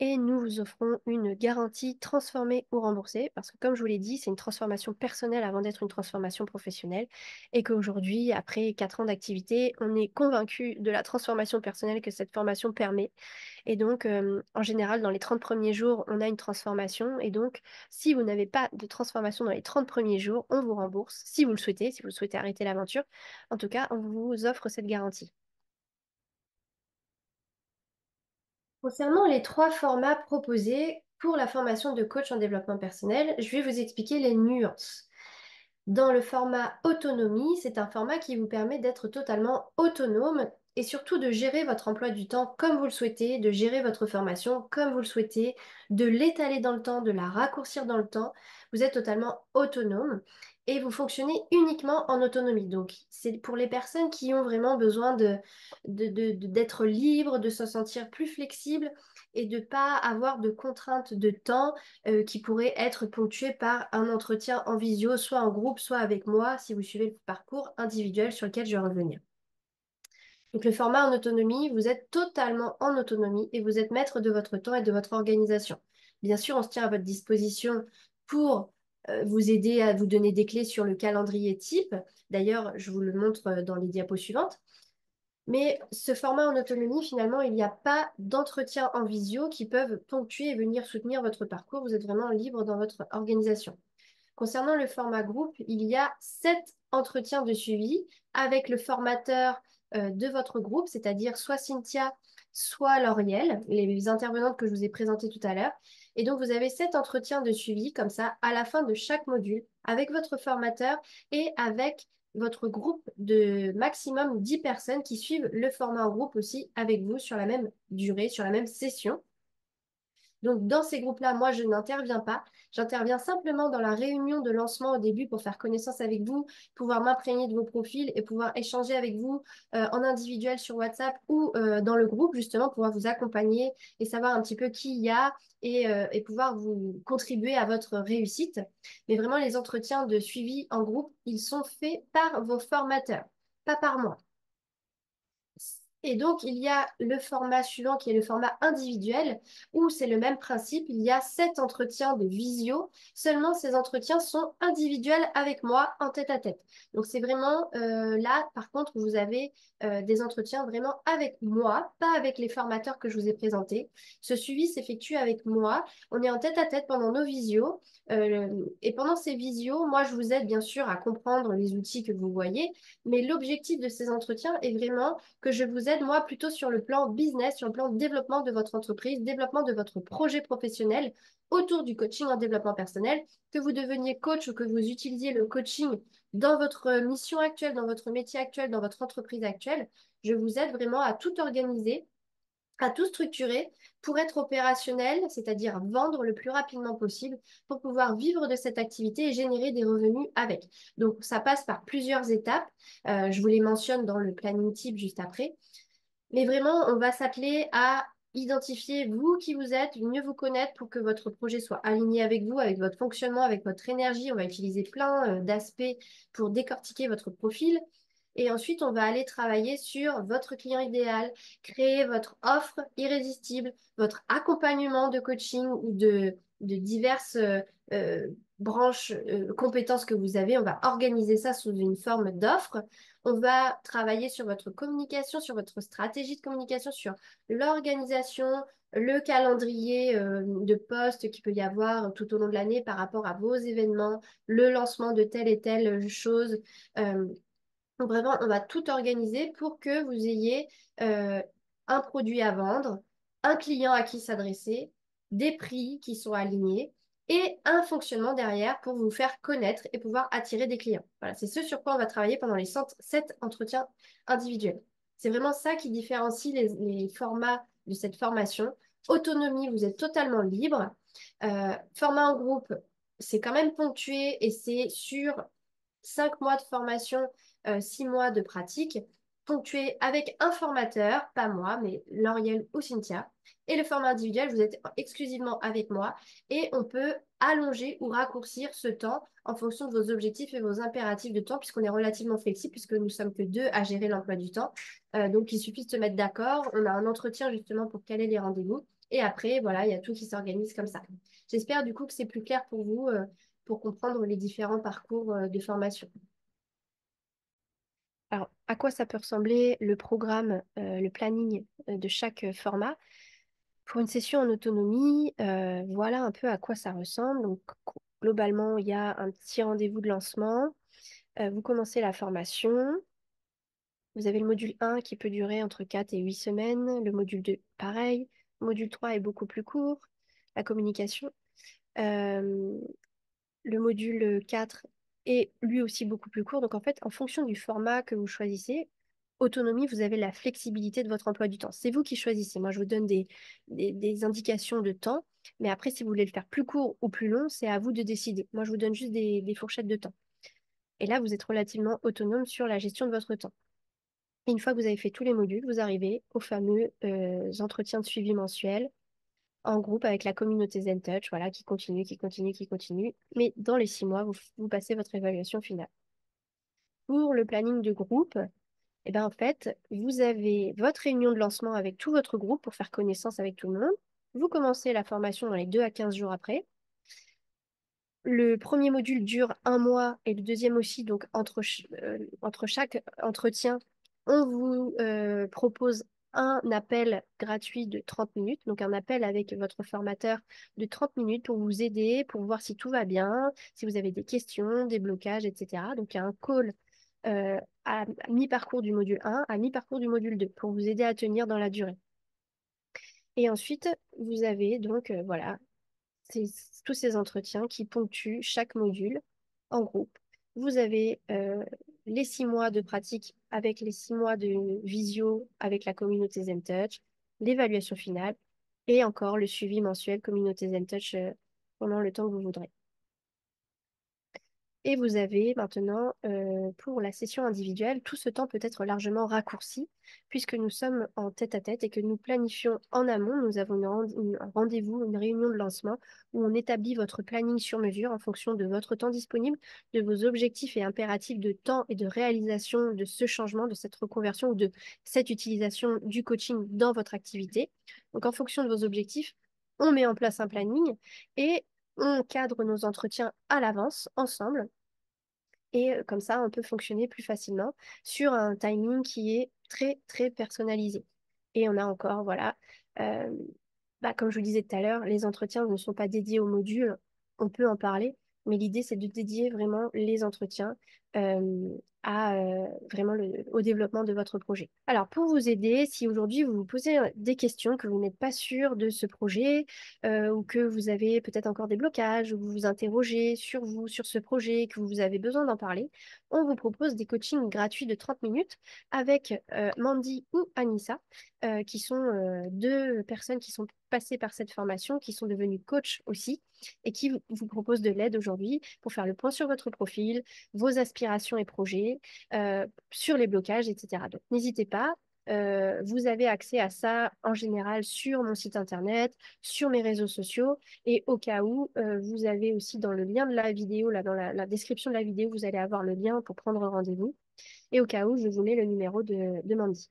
Et nous vous offrons une garantie transformée ou remboursée, parce que comme je vous l'ai dit, c'est une transformation personnelle avant d'être une transformation professionnelle, et qu'aujourd'hui, après 4 ans d'activité, on est convaincu de la transformation personnelle que cette formation permet. Et donc, en général, dans les 30 premiers jours, on a une transformation, et donc, si vous n'avez pas de transformation dans les 30 premiers jours, on vous rembourse, si vous le souhaitez arrêter l'aventure. En tout cas, on vous offre cette garantie. Concernant les 3 formats proposés pour la formation de coach en développement personnel, je vais vous expliquer les nuances. Dans le format autonomie, c'est un format qui vous permet d'être totalement autonome et surtout de gérer votre emploi du temps comme vous le souhaitez, de gérer votre formation comme vous le souhaitez, de l'étaler dans le temps, de la raccourcir dans le temps. Vous êtes totalement autonome et vous fonctionnez uniquement en autonomie. Donc, c'est pour les personnes qui ont vraiment besoin d'être libres, de se sentir plus flexibles et de ne pas avoir de contraintes de temps qui pourraient être ponctuées par un entretien en visio, soit en groupe, soit avec moi, si vous suivez le parcours individuel sur lequel je vais revenir. Donc le format en autonomie, vous êtes totalement en autonomie et vous êtes maître de votre temps et de votre organisation. Bien sûr, on se tient à votre disposition pour vous aider à vous donner des clés sur le calendrier type. D'ailleurs, je vous le montre dans les diapos suivantes. Mais ce format en autonomie, finalement, il n'y a pas d'entretien en visio qui peuvent ponctuer et venir soutenir votre parcours. Vous êtes vraiment libre dans votre organisation. Concernant le format groupe, il y a 7 entretiens de suivi avec le formateur de votre groupe, c'est-à-dire soit Cynthia, soit Lauriel, les intervenantes que je vous ai présentées tout à l'heure. Et donc, vous avez 7 entretiens de suivi comme ça à la fin de chaque module avec votre formateur et avec votre groupe de maximum 10 personnes qui suivent le format en groupe aussi avec vous sur la même durée, sur la même session. Donc, dans ces groupes-là, moi, je n'interviens pas. J'interviens simplement dans la réunion de lancement au début pour faire connaissance avec vous, pouvoir m'imprégner de vos profils et pouvoir échanger avec vous en individuel sur WhatsApp ou dans le groupe, justement, pouvoir vous accompagner et savoir un petit peu qui il y a et pouvoir vous contribuer à votre réussite. Mais vraiment, les entretiens de suivi en groupe, ils sont faits par vos formateurs, pas par moi. Et donc, il y a le format suivant qui est le format individuel, où c'est le même principe. Il y a 7 entretiens de visio. Seulement, ces entretiens sont individuels avec moi en tête à tête. Donc, c'est vraiment là, par contre, vous avez des entretiens vraiment avec moi, pas avec les formateurs que je vous ai présentés. Ce suivi s'effectue avec moi. On est en tête à tête pendant nos visios. Et pendant ces visios, moi, je vous aide bien sûr à comprendre les outils que vous voyez. Mais l'objectif de ces entretiens est vraiment que je vous aide, moi, plutôt sur le plan business, sur le plan développement de votre entreprise, développement de votre projet professionnel autour du coaching en développement personnel, que vous deveniez coach ou que vous utilisiez le coaching dans votre mission actuelle, dans votre métier actuel, dans votre entreprise actuelle. Je vous aide vraiment à tout organiser, à tout structurer pour être opérationnel, c'est-à-dire vendre le plus rapidement possible pour pouvoir vivre de cette activité et générer des revenus avec. Donc, ça passe par plusieurs étapes. Je vous les mentionne dans le planning type juste après. Mais vraiment, on va s'atteler à identifier vous qui vous êtes, mieux vous connaître pour que votre projet soit aligné avec vous, avec votre fonctionnement, avec votre énergie. On va utiliser plein d'aspects pour décortiquer votre profil. Et ensuite, on va aller travailler sur votre client idéal, créer votre offre irrésistible, votre accompagnement de coaching ou de diverses euh, branches, compétences que vous avez. On va organiser ça sous une forme d'offre. On va travailler sur votre communication, sur votre stratégie de communication, sur l'organisation, le calendrier de postes qu'il peut y avoir tout au long de l'année par rapport à vos événements, le lancement de telle et telle chose. Euh, donc vraiment, on va tout organiser pour que vous ayez euh, un produit à vendre, un client à qui s'adresser, des prix qui sont alignés et un fonctionnement derrière pour vous faire connaître et pouvoir attirer des clients. Voilà, c'est ce sur quoi on va travailler pendant les 7 entretiens individuels. C'est vraiment ça qui différencie les formats de cette formation. Autonomie, vous êtes totalement libre. Format en groupe, c'est quand même ponctué et c'est sur 5 mois de formation, 6 mois de pratique, ponctué avec un formateur, pas moi, mais Lauriel ou Cynthia. Et le format individuel, vous êtes exclusivement avec moi et on peut allonger ou raccourcir ce temps en fonction de vos objectifs et vos impératifs de temps, puisqu'on est relativement flexible, puisque nous sommes que deux à gérer l'emploi du temps. Donc, il suffit de se mettre d'accord. On a un entretien justement pour caler les rendez-vous. Et après, voilà, il y a tout qui s'organise comme ça. J'espère du coup que c'est plus clair pour vous, pour comprendre les différents parcours, de formation. Alors, à quoi ça peut ressembler le programme, le planning de chaque format? Pour une session en autonomie, voilà un peu à quoi ça ressemble. Donc, globalement, il y a un petit rendez-vous de lancement. Vous commencez la formation. Vous avez le module 1 qui peut durer entre 4 et 8 semaines. Le module 2, pareil. Le module 3 est beaucoup plus court. La communication. Euh, Le module 4 est lui aussi beaucoup plus court. Donc en fait, en fonction du format que vous choisissez, autonomie, vous avez la flexibilité de votre emploi du temps. C'est vous qui choisissez. Moi, je vous donne des indications de temps. Mais après, si vous voulez le faire plus court ou plus long, c'est à vous de décider. Moi, je vous donne juste des fourchettes de temps. Et là, vous êtes relativement autonome sur la gestion de votre temps. Et une fois que vous avez fait tous les modules, vous arrivez aux fameux entretiens de suivi mensuels en groupe avec la communauté ZenTouch, voilà, qui continue, qui continue, qui continue. Mais dans les 6 mois, vous passez votre évaluation finale. Pour le planning de groupe, eh ben, en fait, vous avez votre réunion de lancement avec tout votre groupe pour faire connaissance avec tout le monde. Vous commencez la formation dans les 2 à 15 jours après. Le premier module dure un mois et le deuxième aussi, donc entre chaque entretien, on vous propose un appel gratuit de 30 minutes, donc un appel avec votre formateur de 30 minutes pour vous aider, pour voir si tout va bien, si vous avez des questions, des blocages, etc. Donc il y a un call à mi-parcours du module 1, à mi-parcours du module 2, pour vous aider à tenir dans la durée. Et ensuite, vous avez donc, voilà, c'est tous ces entretiens qui ponctuent chaque module en groupe. Vous avez les 6 mois de pratique avec les 6 mois de visio avec la communauté ZenTouch, l'évaluation finale et encore le suivi mensuel communauté ZenTouch pendant le temps que vous voudrez. Et vous avez maintenant, pour la session individuelle, tout ce temps peut être largement raccourci puisque nous sommes en tête-à-tête et que nous planifions en amont. Nous avons un rendez-vous, une réunion de lancement où on établit votre planning sur mesure en fonction de votre temps disponible, de vos objectifs et impératifs de temps et de réalisation de ce changement, de cette reconversion ou de cette utilisation du coaching dans votre activité. Donc, en fonction de vos objectifs, on met en place un planning et on cadre nos entretiens à l'avance ensemble et comme ça, on peut fonctionner plus facilement sur un timing qui est très, très personnalisé. Et on a encore, voilà, euh, comme je vous disais tout à l'heure, les entretiens ne sont pas dédiés au module, on peut en parler, mais l'idée, c'est de dédier vraiment les entretiens euh, vraiment au développement de votre projet. Alors, pour vous aider, si aujourd'hui vous vous posez des questions, que vous n'êtes pas sûr de ce projet, ou que vous avez peut-être encore des blocages, ou que vous vous interrogez sur vous, sur ce projet, que vous avez besoin d'en parler, on vous propose des coachings gratuits de 30 minutes avec Mandy ou Anissa, qui sont deux personnes qui sont passées par cette formation, qui sont devenues coach aussi, et qui vous proposent de l'aide aujourd'hui pour faire le point sur votre profil, vos aspirations et projets, sur les blocages, etc. Donc, n'hésitez pas. Vous avez accès à ça en général sur mon site internet, sur mes réseaux sociaux, et au cas où, vous avez aussi dans le lien de la vidéo, là, dans la description de la vidéo, vous allez avoir le lien pour prendre rendez-vous. Et au cas où, je vous mets le numéro de Mandy.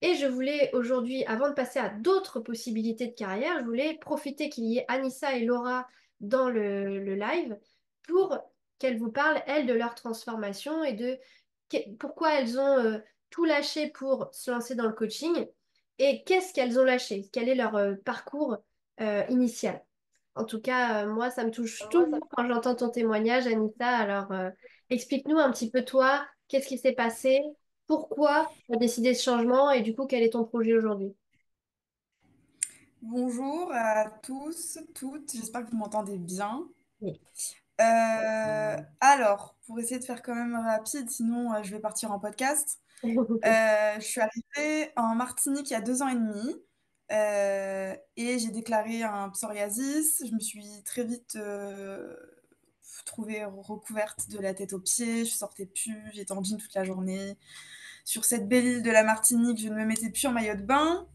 Et je voulais aujourd'hui, avant de passer à d'autres possibilités de carrière, je voulais profiter qu'il y ait Anissa et Laura dans le live pour qu'elles vous parlent, elles, de leur transformation et de pourquoi elles ont tout lâché pour se lancer dans le coaching et qu'est-ce qu'elles ont lâché, quel est leur parcours initial. En tout cas, moi, ça me touche toujours quand j'entends ton témoignage, Anissa. Alors, explique-nous un petit peu toi, qu'est-ce qui s'est passé? Pourquoi tu as décidé ce changement et du coup, quel est ton projet aujourd'hui? Bonjour à tous, toutes, j'espère que vous m'entendez bien. Oui. Alors, pour essayer de faire quand même rapide, sinon je vais partir en podcast. Je suis arrivée en Martinique il y a 2 ans et demi. Et j'ai déclaré un psoriasis. Je me suis très vite trouvée recouverte de la tête aux pieds. Je sortais plus, j'étais en jean toute la journée. Sur cette belle île de la Martinique, je ne me mettais plus en maillot de bain.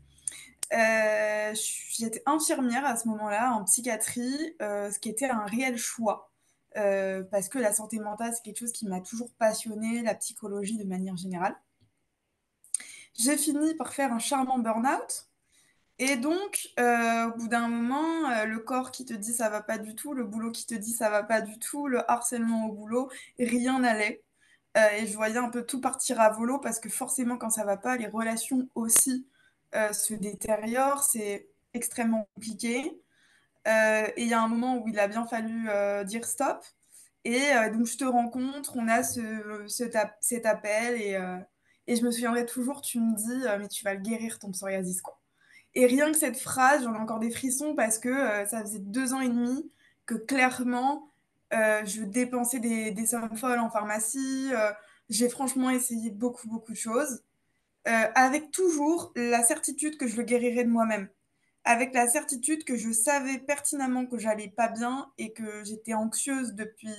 J'étais infirmière à ce moment-là en psychiatrie, ce qui était un réel choix. Parce que la santé mentale, c'est quelque chose qui m'a toujours passionnée, la psychologie de manière générale. J'ai fini par faire un charmant burn-out. Et donc, au bout d'un moment, le corps qui te dit ça va pas du tout, le boulot qui te dit ça va pas du tout, le harcèlement au boulot, rien n'allait. Et je voyais un peu tout partir à volo parce que forcément, quand ça va pas, les relations aussi se détériorent. C'est extrêmement compliqué. Et il y a un moment où il a bien fallu dire stop. Et donc, je te rencontre, on a cet appel et je me souviendrai toujours, tu me dis, mais tu vas le guérir ton psoriasis, quoi. Et rien que cette phrase, j'en ai encore des frissons parce que ça faisait 2 ans et demi que clairement, je dépensais des sommes folles en pharmacie. J'ai franchement essayé beaucoup, beaucoup de choses, avec toujours la certitude que je le guérirais de moi-même. Avec la certitude que je savais pertinemment que j'allais pas bien et que j'étais anxieuse depuis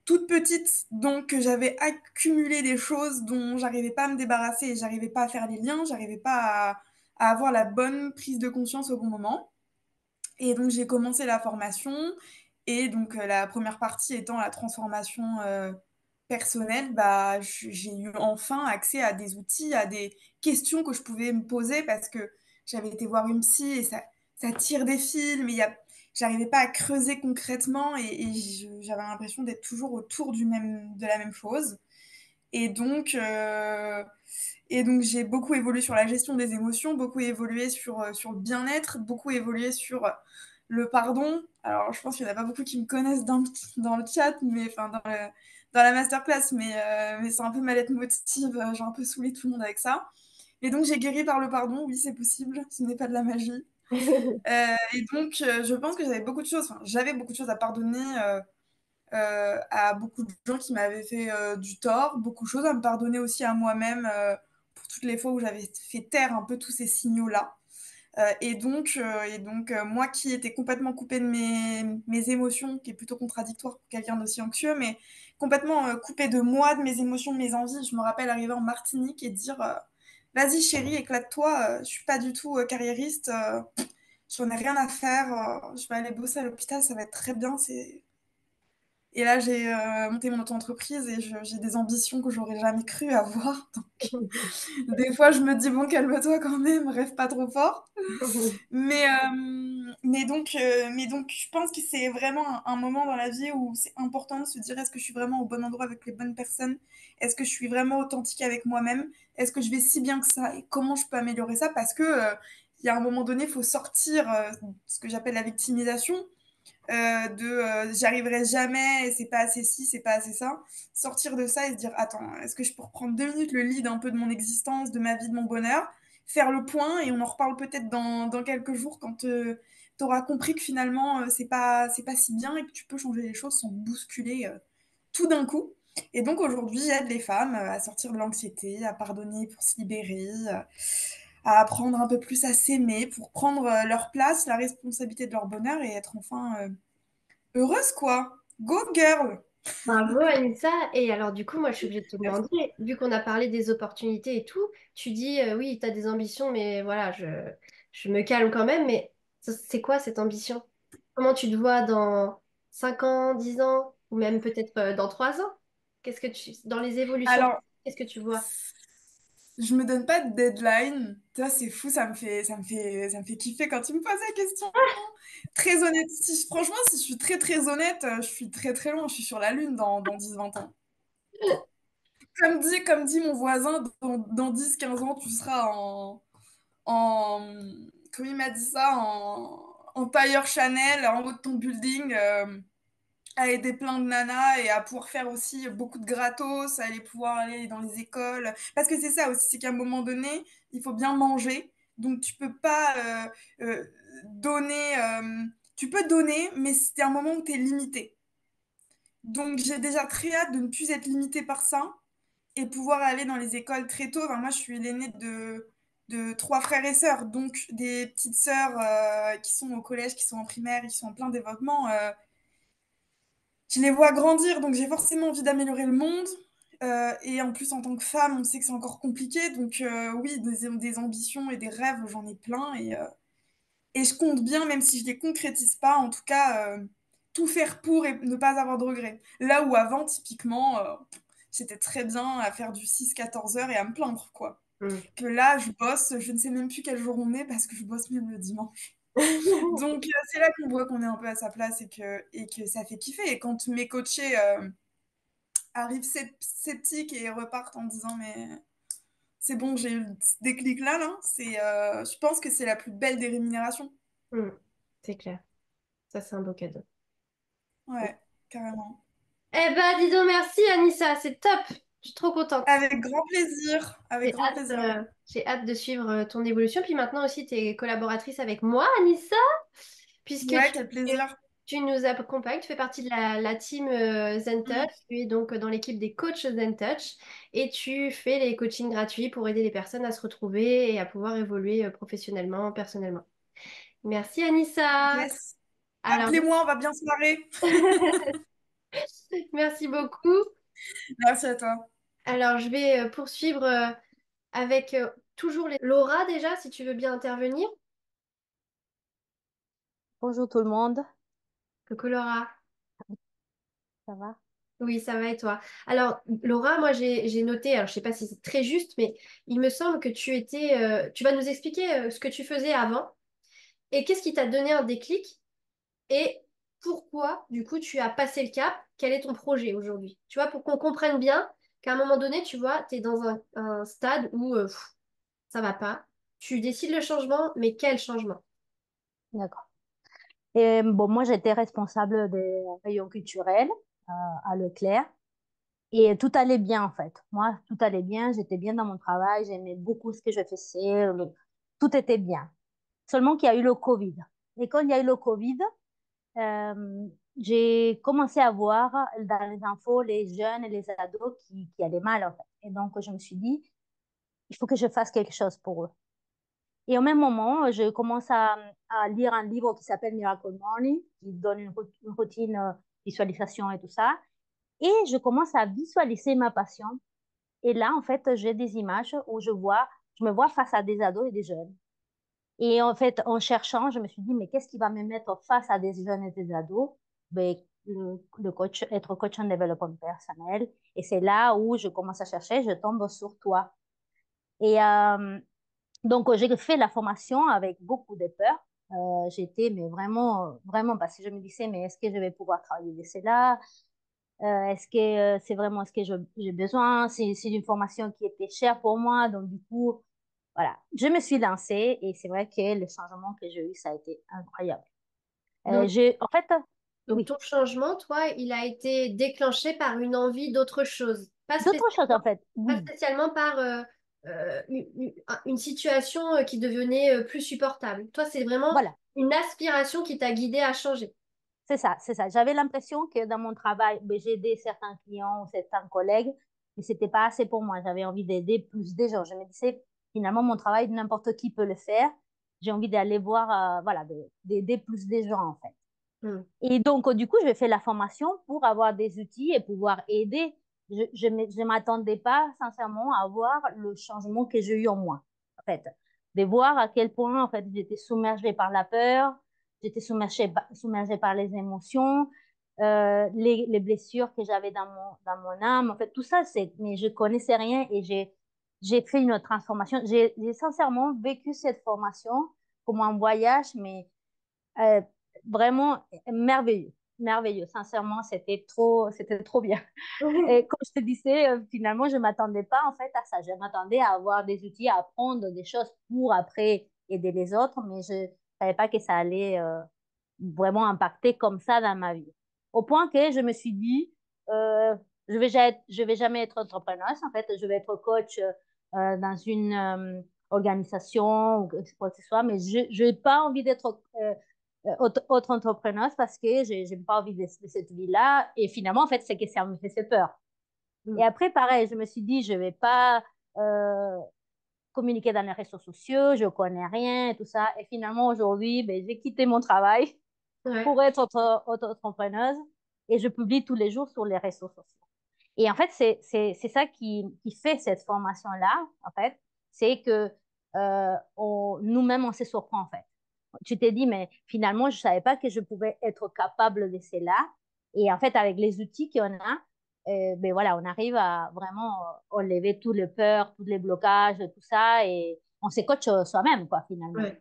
toute petite, donc j'avais accumulé des choses dont j'arrivais pas à me débarrasser et j'arrivais pas à faire les liens, j'arrivais pas à avoir la bonne prise de conscience au bon moment. Et donc j'ai commencé la formation et donc la première partie étant la transformation personnelle, bah, j'ai eu enfin accès à des outils, à des questions que je pouvais me poser parce que j'avais été voir une psy et ça tire des fils, mais j'arrivais pas à creuser concrètement j'avais l'impression d'être toujours autour de la même chose. Et donc, euh, et donc j'ai beaucoup évolué sur la gestion des émotions, beaucoup évolué sur le bien-être, beaucoup évolué sur le pardon. Alors, je pense qu'il n'y en a pas beaucoup qui me connaissent dans le chat, mais enfin dans la masterclass, mais c'est un peu ma leitmotiv. J'ai un peu saoulé tout le monde avec ça. Et donc, j'ai guéri par le pardon. Oui, c'est possible. Ce n'est pas de la magie. Et donc, je pense que j'avais beaucoup de choses à pardonner à beaucoup de gens qui m'avaient fait du tort, beaucoup de choses à me pardonner aussi à moi-même pour toutes les fois où j'avais fait taire un peu tous ces signaux-là. Moi qui étais complètement coupée de mes émotions, qui est plutôt contradictoire pour quelqu'un d'aussi anxieux, mais complètement coupée de moi, de mes émotions, de mes envies. Je me rappelle arriver en Martinique et dire vas-y chérie, éclate-toi, je suis pas du tout carriériste, j'en ai rien à faire, je vais aller bosser à l'hôpital, ça va être très bien. Et là, j'ai monté mon auto-entreprise et j'ai des ambitions que j'aurais jamais cru avoir. Donc, des fois, je me dis, bon, calme-toi quand même, rêve pas trop fort. Mais donc, je pense que c'est vraiment un moment dans la vie où c'est important de se dire, est-ce que je suis vraiment au bon endroit avec les bonnes personnes? Est-ce que je suis vraiment authentique avec moi-même? Est-ce que je vais si bien que ça? Et comment je peux améliorer ça? Parce que, il y a un moment donné, il faut sortir ce que j'appelle la victimisation j'y arriverai jamais, et c'est pas assez ci, c'est pas assez ça. Sortir de ça et se dire, attends, est-ce que je peux reprendre 2 minutes le lead un peu de mon existence, de ma vie, de mon bonheur, faire le point et on en reparle peut-être dans quelques jours quand tu auras compris que finalement c'est pas si bien et que tu peux changer les choses sans bousculer tout d'un coup. Et donc aujourd'hui, j'aide les femmes à sortir de l'anxiété, à pardonner pour se libérer, à apprendre un peu plus à s'aimer, pour prendre leur place, la responsabilité de leur bonheur et être enfin heureuse, quoi. Go girl! Bravo Anissa. Et alors du coup, moi je suis obligée de te demander, vu qu'on a parlé des opportunités et tout, tu dis oui, tu as des ambitions, mais voilà, je me calme quand même. Mais c'est quoi cette ambition? Comment tu te vois dans 5 ans, 10 ans, ou même peut-être dans 3 ans? Dans les évolutions, Alors, qu'est-ce que tu vois? je me donne pas de deadline. Ça, c'est fou, ça me fait kiffer quand tu me poses la question. Très honnête, franchement, si je suis très très honnête, je suis très très loin, je suis sur la lune dans 10-20 ans. Comme dit mon voisin, dans 10-15 ans, tu seras en, comme il m'a dit ça, en tailleur Chanel, en haut de ton building, à aider plein de nanas et à pouvoir faire aussi beaucoup de gratos, à aller pouvoir aller dans les écoles. Parce que c'est ça aussi, c'est qu'à un moment donné, il faut bien manger. Donc tu peux pas donner. Tu peux donner, mais c'est un moment où tu es limité. Donc j'ai déjà très hâte de ne plus être limitée par ça et pouvoir aller dans les écoles très tôt. Enfin, moi, je suis l'aînée de trois frères et sœurs, donc des petites sœurs qui sont au collège, qui sont en primaire, qui sont en plein développement. Je les vois grandir, donc j'ai forcément envie d'améliorer le monde. Et en plus, en tant que femme, on sait que c'est encore compliqué. Donc oui, des ambitions et des rêves, j'en ai plein. Et je compte bien, même si je les concrétise pas, en tout cas, tout faire pour et ne pas avoir de regrets. Là où avant, typiquement, j'étais très bien à faire du 6-14 heures et à me plaindre, quoi. Mm. Que là, je bosse, je ne sais même plus quel jour on est parce que je bosse même le dimanche. Donc, c'est là qu'on voit qu'on est un peu à sa place et que ça fait kiffer. Et quand mes coachés arrivent sceptiques et repartent en disant, mais c'est bon, j'ai eu ce déclic là, je pense que c'est la plus belle des rémunérations. Mm. C'est clair. Ça, c'est un beau cadeau. Ouais, carrément. Eh ben, dis donc, merci, Anissa. C'est top. Je suis trop contente. Avec grand plaisir, avec grand plaisir. J'ai hâte de suivre ton évolution. Puis maintenant aussi, tu es collaboratrice avec moi, Anissa, puisque Ouais, quel plaisir. tu nous accompagnes. Tu fais partie de la team Zen Mm. Touch. Tu es donc dans l'équipe des coachs Zen Touch et tu fais les coachings gratuits pour aider les personnes à se retrouver et à pouvoir évoluer professionnellement, personnellement. Merci, Anissa. Yes. Alors, Appelez-moi, on va bien se marrer. merci beaucoup. Merci à toi. Alors, je vais poursuivre avec toujours les... Laura déjà, si tu veux bien intervenir. Bonjour tout le monde, Coucou Laura. ça va? Oui, ça va et toi? Alors, Laura, moi j'ai noté, alors je sais pas si c'est très juste, mais il me semble que tu étais, tu vas nous expliquer ce que tu faisais avant et qu'est-ce qui t'a donné un déclic et pourquoi, du coup, tu as passé le cap, quel est ton projet aujourd'hui? Tu vois, pour qu'on comprenne bien qu'à un moment donné, tu vois, tu es dans un stade où ça va pas, tu décides le changement, mais quel changement? D'accord. Et bon, moi j'étais responsable des rayons culturels à Leclerc et tout allait bien en fait. Moi, tout allait bien, j'étais bien dans mon travail, j'aimais beaucoup ce que je faisais, tout était bien. Seulement qu'il y a eu le Covid. Et quand il y a eu le Covid, euh, j'ai commencé à voir dans les infos les jeunes et les ados qui allaient mal en fait. Et donc je me suis dit, il faut que je fasse quelque chose pour eux. Et au même moment, je commence à lire un livre qui s'appelle Miracle Morning, qui donne une routine visualisation et tout ça. Et je commence à visualiser ma passion. Et là, en fait, j'ai des images où je me vois face à des ados et des jeunes. Et en fait, en cherchant, je me suis dit, mais qu'est-ce qui va me mettre face à des jeunes et des ados? Ben, le coach, être coach en développement personnel. Et c'est là où je commence à chercher, je tombe sur toi. Et donc, j'ai fait la formation avec beaucoup de peur. J'étais, mais vraiment, vraiment, parce que je me disais, mais est-ce que je vais pouvoir travailler de cela? Est-ce que c'est vraiment ce que j'ai besoin? C'est une formation qui était chère pour moi. Donc, du coup, voilà, je me suis lancée et c'est vrai que le changement que j'ai eu, ça a été incroyable. Donc, En fait, donc oui, ton changement, toi, il a été déclenché par une envie d'autre chose, d'autres choses, en fait, pas oui, spécialement par une situation qui devenait plus supportable. Toi, c'est vraiment voilà. une aspiration qui t'a guidé à changer. C'est ça, c'est ça. J'avais l'impression que dans mon travail, ben, j'ai aidé certains clients ou certains collègues, mais c'était pas assez pour moi. J'avais envie d'aider plus des gens. Je me disais, finalement, mon travail, n'importe qui peut le faire. J'ai envie d'aller voir, voilà, d'aider plus des gens, en fait. Hmm. Et donc, du coup, je fais la formation pour avoir des outils et pouvoir aider. Je m'attendais pas, sincèrement, à voir le changement que j'ai eu en moi, en fait. De voir à quel point, en fait, j'étais submergée par la peur, j'étais submergée par les émotions, les blessures que j'avais dans mon âme. En fait, tout ça, mais je connaissais rien et j'ai fait une transformation. J'ai sincèrement vécu cette formation comme un voyage, mais euh, vraiment merveilleux, merveilleux. Sincèrement, c'était trop bien. Et comme je te disais, finalement, je m'attendais pas en fait à ça. Je m'attendais à avoir des outils, à apprendre des choses pour après aider les autres, mais je savais pas que ça allait vraiment impacter comme ça dans ma vie. Au point que je me suis dit, euh, je vais jamais être entrepreneuse. En fait, je vais être coach dans une organisation ou quoi que ce soit, mais je n'ai pas envie d'être autre entrepreneuse parce que je n'ai pas envie de cette vie-là. Et finalement, en fait, c'est que ça me faisait peur. Hmm. Et après, pareil, je me suis dit, je vais pas, euh, communiquer dans les réseaux sociaux, je connais rien, tout ça. Et finalement, aujourd'hui, ben, j'ai quitté mon travail Ouais. pour être auto-entrepreneuse et je publie tous les jours sur les réseaux sociaux. Et en fait, c'est ça qui fait cette formation-là, en fait, c'est que nous-mêmes, on se surprend, en fait. Tu t'es dit, mais finalement, je ne savais pas que je pouvais être capable de cela. Et en fait, avec les outils qu'on a, ben voilà, on arrive à vraiment enlever toutes les peurs, tous les blocages, tout ça, et on se coach soi-même, quoi, finalement. Ouais.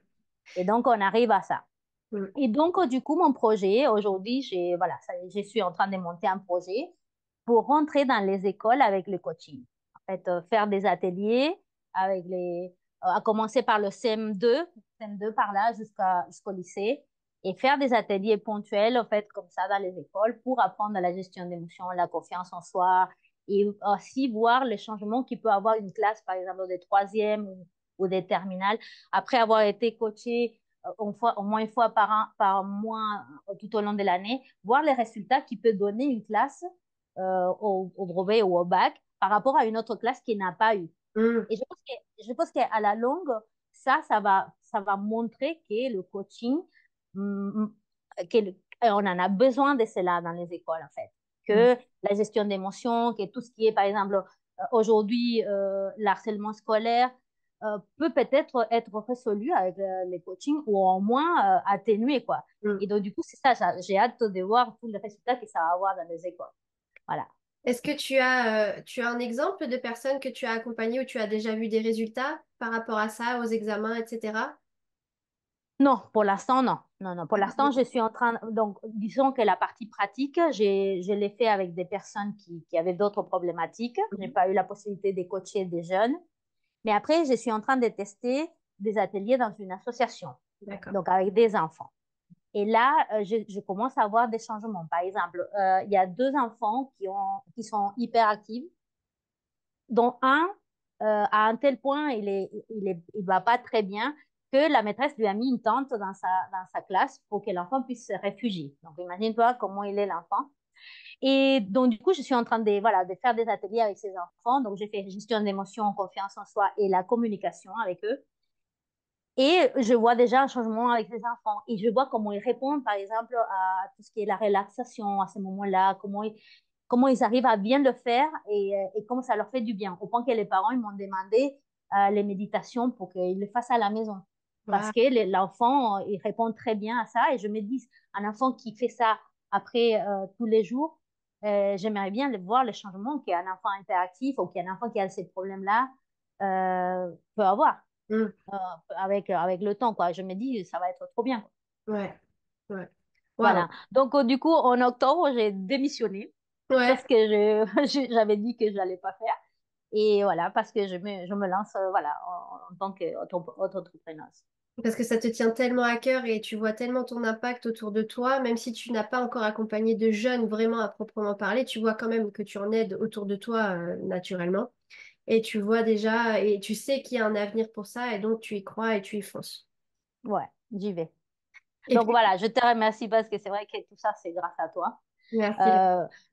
Et donc, on arrive à ça. Mm. Et donc, du coup, mon projet, aujourd'hui, voilà, je suis en train de monter un projet pour rentrer dans les écoles avec le coaching. En fait, faire des ateliers avec à commencer par le CM2 par là jusqu'au lycée, et faire des ateliers ponctuels, en fait, comme ça, dans les écoles pour apprendre la gestion d'émotions, la confiance en soi, et aussi voir les changements qu'il peut avoir une classe, par exemple, des troisièmes ou des terminales, après avoir été coaché au moins une fois par mois tout au long de l'année, voir les résultats qu'il peut donner une classe au brevet ou au bac par rapport à une autre classe qui n'a pas eu. Mm. Et je pense qu'à la longue, ça va montrer que le coaching, hum, on en a besoin de cela dans les écoles, en fait. Ouais. Que la gestion d'émotions, que tout ce qui est, par exemple, aujourd'hui, l'harcèlement scolaire, peut peut-être être résolu avec les coachings ou au moins atténué, quoi. Mm. Et donc, du coup, c'est ça, j'ai hâte de voir tous les résultats que ça va avoir dans les écoles. Voilà. Est-ce que tu as un exemple de personnes que tu as accompagnées où tu as déjà vu des résultats par rapport à ça, aux examens, etc.? Non, pour l'instant, non. Non, non. Pour l'instant, je suis en train. Donc, disons que la partie pratique, je l'ai fait avec des personnes qui avaient d'autres problématiques. Je n'ai Mhm. pas eu la possibilité de coacher des jeunes. Mais après, je suis en train de tester des ateliers dans une association, D'accord. donc avec des enfants. Et là, je commence à voir des changements. Par exemple, il y a deux enfants qui sont hyperactifs, dont un, à un tel point, il va pas très bien que la maîtresse lui a mis une tente dans sa classe pour que l'enfant puisse se réfugier. Donc, imagine-toi comment il est l'enfant. Et donc, du coup, je suis en train voilà, de faire des ateliers avec ces enfants. Donc, j'ai fait gestion d'émotions, confiance en soi et la communication avec eux. Et je vois déjà un changement avec les enfants. Et je vois comment ils répondent, par exemple, à tout ce qui est la relaxation à ce moment-là, comment ils arrivent à bien le faire et comment ça leur fait du bien. Au point que les parents ils m'ont demandé les méditations pour qu'ils le fassent à la maison. Parce Wow. que l'enfant, il répond très bien à ça. Et je me dis, un enfant qui fait ça après tous les jours, j'aimerais bien voir le changement qu'un enfant interactif ou qu'un enfant qui a ces problèmes-là peut avoir Mm. avec le temps, quoi. Je me dis, ça va être trop bien, quoi. Ouais. Ouais. Wow. Voilà. Donc, du coup, en octobre, j'ai démissionné. Ouais. Chose que j'avais dit que je n'allais pas faire. Et voilà, parce que je me lance voilà, en tant qu'auto-entrepreneuse. Parce que ça te tient tellement à cœur et tu vois tellement ton impact autour de toi, même si tu n'as pas encore accompagné de jeunes vraiment à proprement parler, tu vois quand même que tu en aides autour de toi naturellement. Et tu vois déjà, et tu sais qu'il y a un avenir pour ça, et donc tu y crois et tu y fonces. Ouais, j'y vais. Et Donc puis, voilà, je te remercie parce que c'est vrai que tout ça, c'est grâce à toi. merci.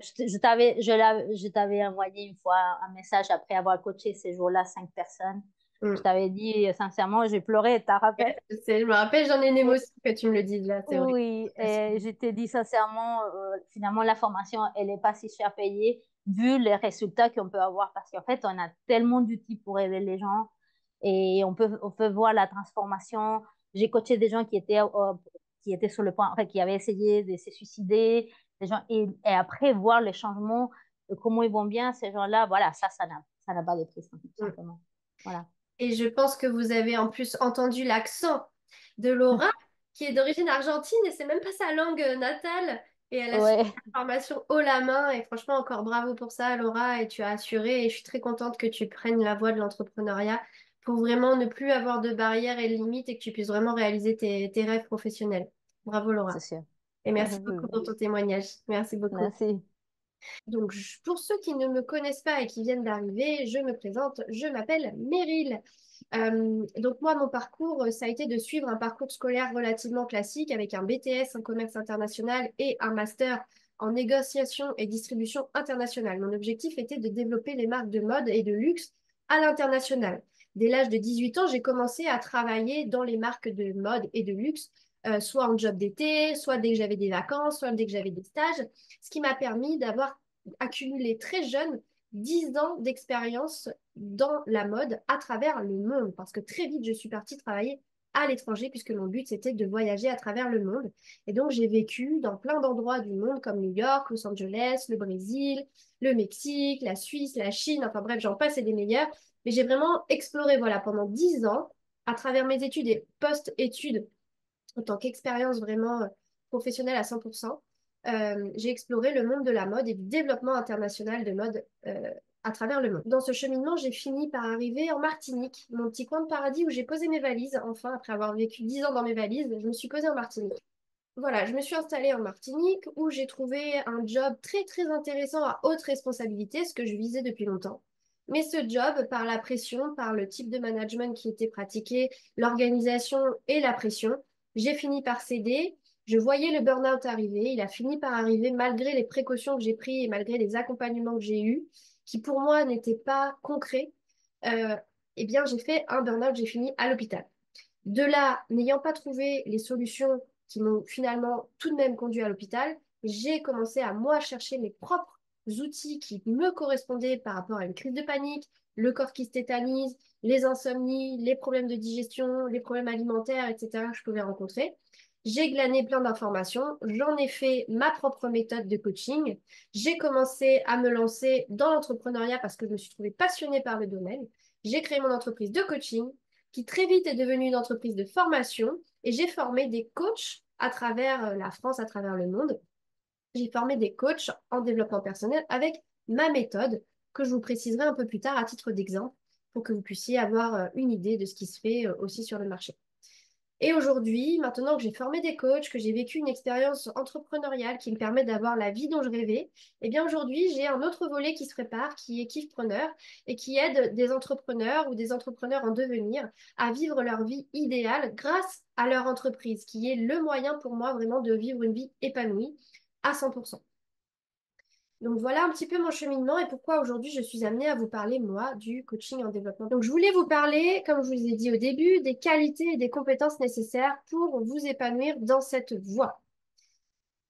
Je t'avais envoyé une fois un message après avoir coaché ces jours-là 5 personnes. Je Mm. t'avais dit, sincèrement, j'ai pleuré, t'as rappelé? Je me rappelle, j'en ai une émotion que tu me le dises là, c'est vrai. Oui, et je te dis sincèrement, finalement, la formation, elle n'est pas si cher payée vu les résultats qu'on peut avoir parce qu'en fait, on a tellement d'outils pour aider les gens et on peut voir la transformation. J'ai coaché des gens qui étaient sur le point, enfin, qui avaient essayé de se suicider, des gens, et après voir les changements, comment ils vont bien, ces gens-là, voilà, ça n'a pas de prix, tout Mm. simplement. Voilà, Et je pense que vous avez en plus entendu l'accent de Laura, qui est d'origine argentine et c'est même pas sa langue natale. Et elle a su ouais, la formation haut la main. Et franchement, encore bravo pour ça, Laura. Et tu as assuré. Et je suis très contente que tu prennes la voie de l'entrepreneuriat pour vraiment ne plus avoir de barrières et de limites et que tu puisses vraiment réaliser tes rêves professionnels. Bravo, c'est Laura. sûr. Et merci beaucoup pour ton témoignage. Merci beaucoup. Merci. Donc, pour ceux qui ne me connaissent pas et qui viennent d'arriver, je me présente, je m'appelle Meryl. Donc moi, mon parcours, ça a été de suivre un parcours scolaire relativement classique avec un BTS en commerce international et un master en négociation et distribution internationale. Mon objectif était de développer les marques de mode et de luxe à l'international. dès l'âge de 18 ans, j'ai commencé à travailler dans les marques de mode et de luxe, soit en job d'été, soit dès que j'avais des vacances, soit dès que j'avais des stages, ce qui m'a permis d'avoir accumulé très jeune 10 ans d'expérience dans la mode à travers le monde, parce que très vite, je suis partie travailler à l'étranger, puisque mon but, c'était de voyager à travers le monde. Et donc, j'ai vécu dans plein d'endroits du monde, comme New York, Los Angeles, le Brésil, le Mexique, la Suisse, la Chine, enfin bref, j'en passe et des meilleurs. Mais j'ai vraiment exploré, voilà, pendant 10 ans, à travers mes études et post-études, en tant qu'expérience vraiment professionnelle à 100%, j'ai exploré le monde de la mode et du développement international de mode à travers le monde. Dans ce cheminement, j'ai fini par arriver en Martinique, mon petit coin de paradis où j'ai posé mes valises. Enfin, après avoir vécu 10 ans dans mes valises, je me suis posée en Martinique. Voilà, je me suis installée en Martinique où j'ai trouvé un job très très intéressant à haute responsabilité, ce que je visais depuis longtemps. Mais ce job, par la pression, par le type de management qui était pratiqué, l'organisation et la pression, j'ai fini par céder. Je voyais le burn-out arriver. Il a fini par arriver malgré les précautions que j'ai prises et malgré les accompagnements que j'ai eus, qui pour moi n'étaient pas concrets. Euh, eh bien, j'ai fait un burn-out, j'ai fini à l'hôpital. De là, n'ayant pas trouvé les solutions qui m'ont finalement tout de même conduit à l'hôpital, j'ai commencé à moi chercher mes propres outils qui me correspondaient par rapport à une crise de panique, le corps qui se tétanise, les insomnies, les problèmes de digestion, les problèmes alimentaires, etc. que je pouvais rencontrer. J'ai glané plein d'informations, j'en ai fait ma propre méthode de coaching, j'ai commencé à me lancer dans l'entrepreneuriat parce que je me suis trouvée passionnée par le domaine. J'ai créé mon entreprise de coaching qui très vite est devenue une entreprise de formation et j'ai formé des coachs à travers la France, à travers le monde. J'ai formé des coachs en développement personnel avec ma méthode que je vous préciserai un peu plus tard à titre d'exemple pour que vous puissiez avoir une idée de ce qui se fait aussi sur le marché. Et aujourd'hui, maintenant que j'ai formé des coachs, que j'ai vécu une expérience entrepreneuriale qui me permet d'avoir la vie dont je rêvais, eh bien aujourd'hui, j'ai un autre volet qui se prépare, qui est Kiffpreneur et qui aide des entrepreneurs ou des entrepreneurs en devenir à vivre leur vie idéale grâce à leur entreprise, qui est le moyen pour moi vraiment de vivre une vie épanouie à 100%. Donc voilà un petit peu mon cheminement et pourquoi aujourd'hui je suis amenée à vous parler, moi, du coaching en développement. Donc je voulais vous parler, comme je vous ai dit au début, des qualités et des compétences nécessaires pour vous épanouir dans cette voie.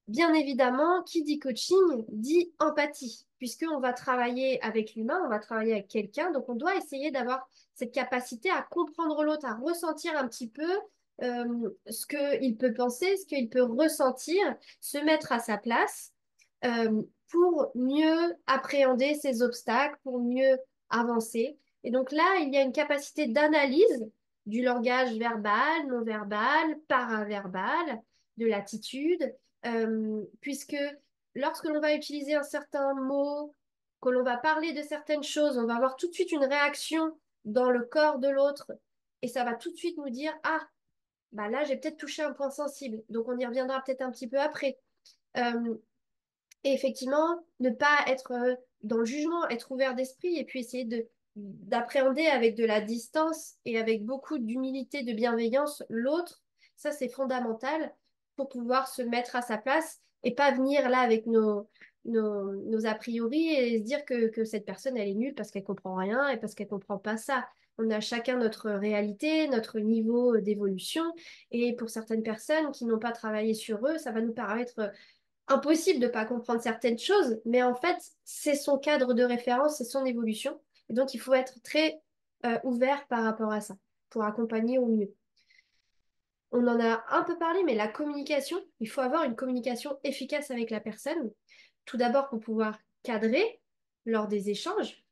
Bien évidemment, qui dit coaching dit empathie, puisqu'on va travailler avec l'humain, on va travailler avec quelqu'un, donc on doit essayer d'avoir cette capacité à comprendre l'autre, à ressentir un petit peu ce qu'il peut penser, ce qu'il peut ressentir, se mettre à sa place pour mieux appréhender ses obstacles, pour mieux avancer. Et donc là, il y a une capacité d'analyse du langage verbal, non verbal, paraverbal, de l'attitude puisque lorsque l'on va utiliser un certain mot, que l'on va parler de certaines choses, on va avoir tout de suite une réaction dans le corps de l'autre et ça va tout de suite nous dire, ah, bah là, j'ai peut-être touché un point sensible, donc on y reviendra peut-être un petit peu après. Euh, et effectivement, ne pas être dans le jugement, être ouvert d'esprit et puis essayer d'appréhender avec de la distance et avec beaucoup d'humilité, de bienveillance l'autre. Ça, c'est fondamental pour pouvoir se mettre à sa place et pas venir là avec nos a priori et se dire que cette personne, elle est nulle parce qu'elle comprend rien et parce qu'elle comprend pas ça. On a chacun notre réalité, notre niveau d'évolution. Et pour certaines personnes qui n'ont pas travaillé sur eux, ça va nous paraître impossible de ne pas comprendre certaines choses, mais en fait, c'est son cadre de référence, c'est son évolution. Et donc, il faut être très ouvert par rapport à ça pour accompagner au mieux. On en a un peu parlé, mais la communication, il faut avoir une communication efficace avec la personne. Tout d'abord pour pouvoir cadrer lors des échanges,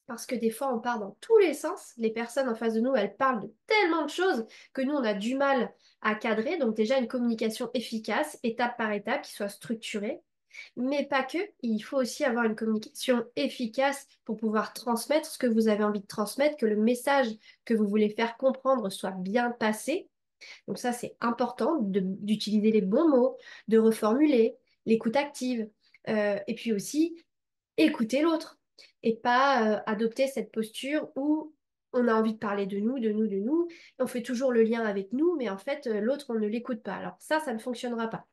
parce que des fois, on part dans tous les sens. Les personnes en face de nous, elles parlent de tellement de choses que nous, on a du mal à cadrer. Donc déjà, une communication efficace, étape par étape, qui soit structurée. Mais pas que, il faut aussi avoir une communication efficace pour pouvoir transmettre ce que vous avez envie de transmettre, que le message que vous voulez faire comprendre soit bien passé. Donc ça, c'est important d'utiliser les bons mots, de reformuler, l'écoute active, et puis aussi écouter l'autre et pas adopter cette posture où on a envie de parler de nous, de nous, de nous, et on fait toujours le lien avec nous, mais en fait, l'autre, on ne l'écoute pas. Alors ça ne fonctionnera pas.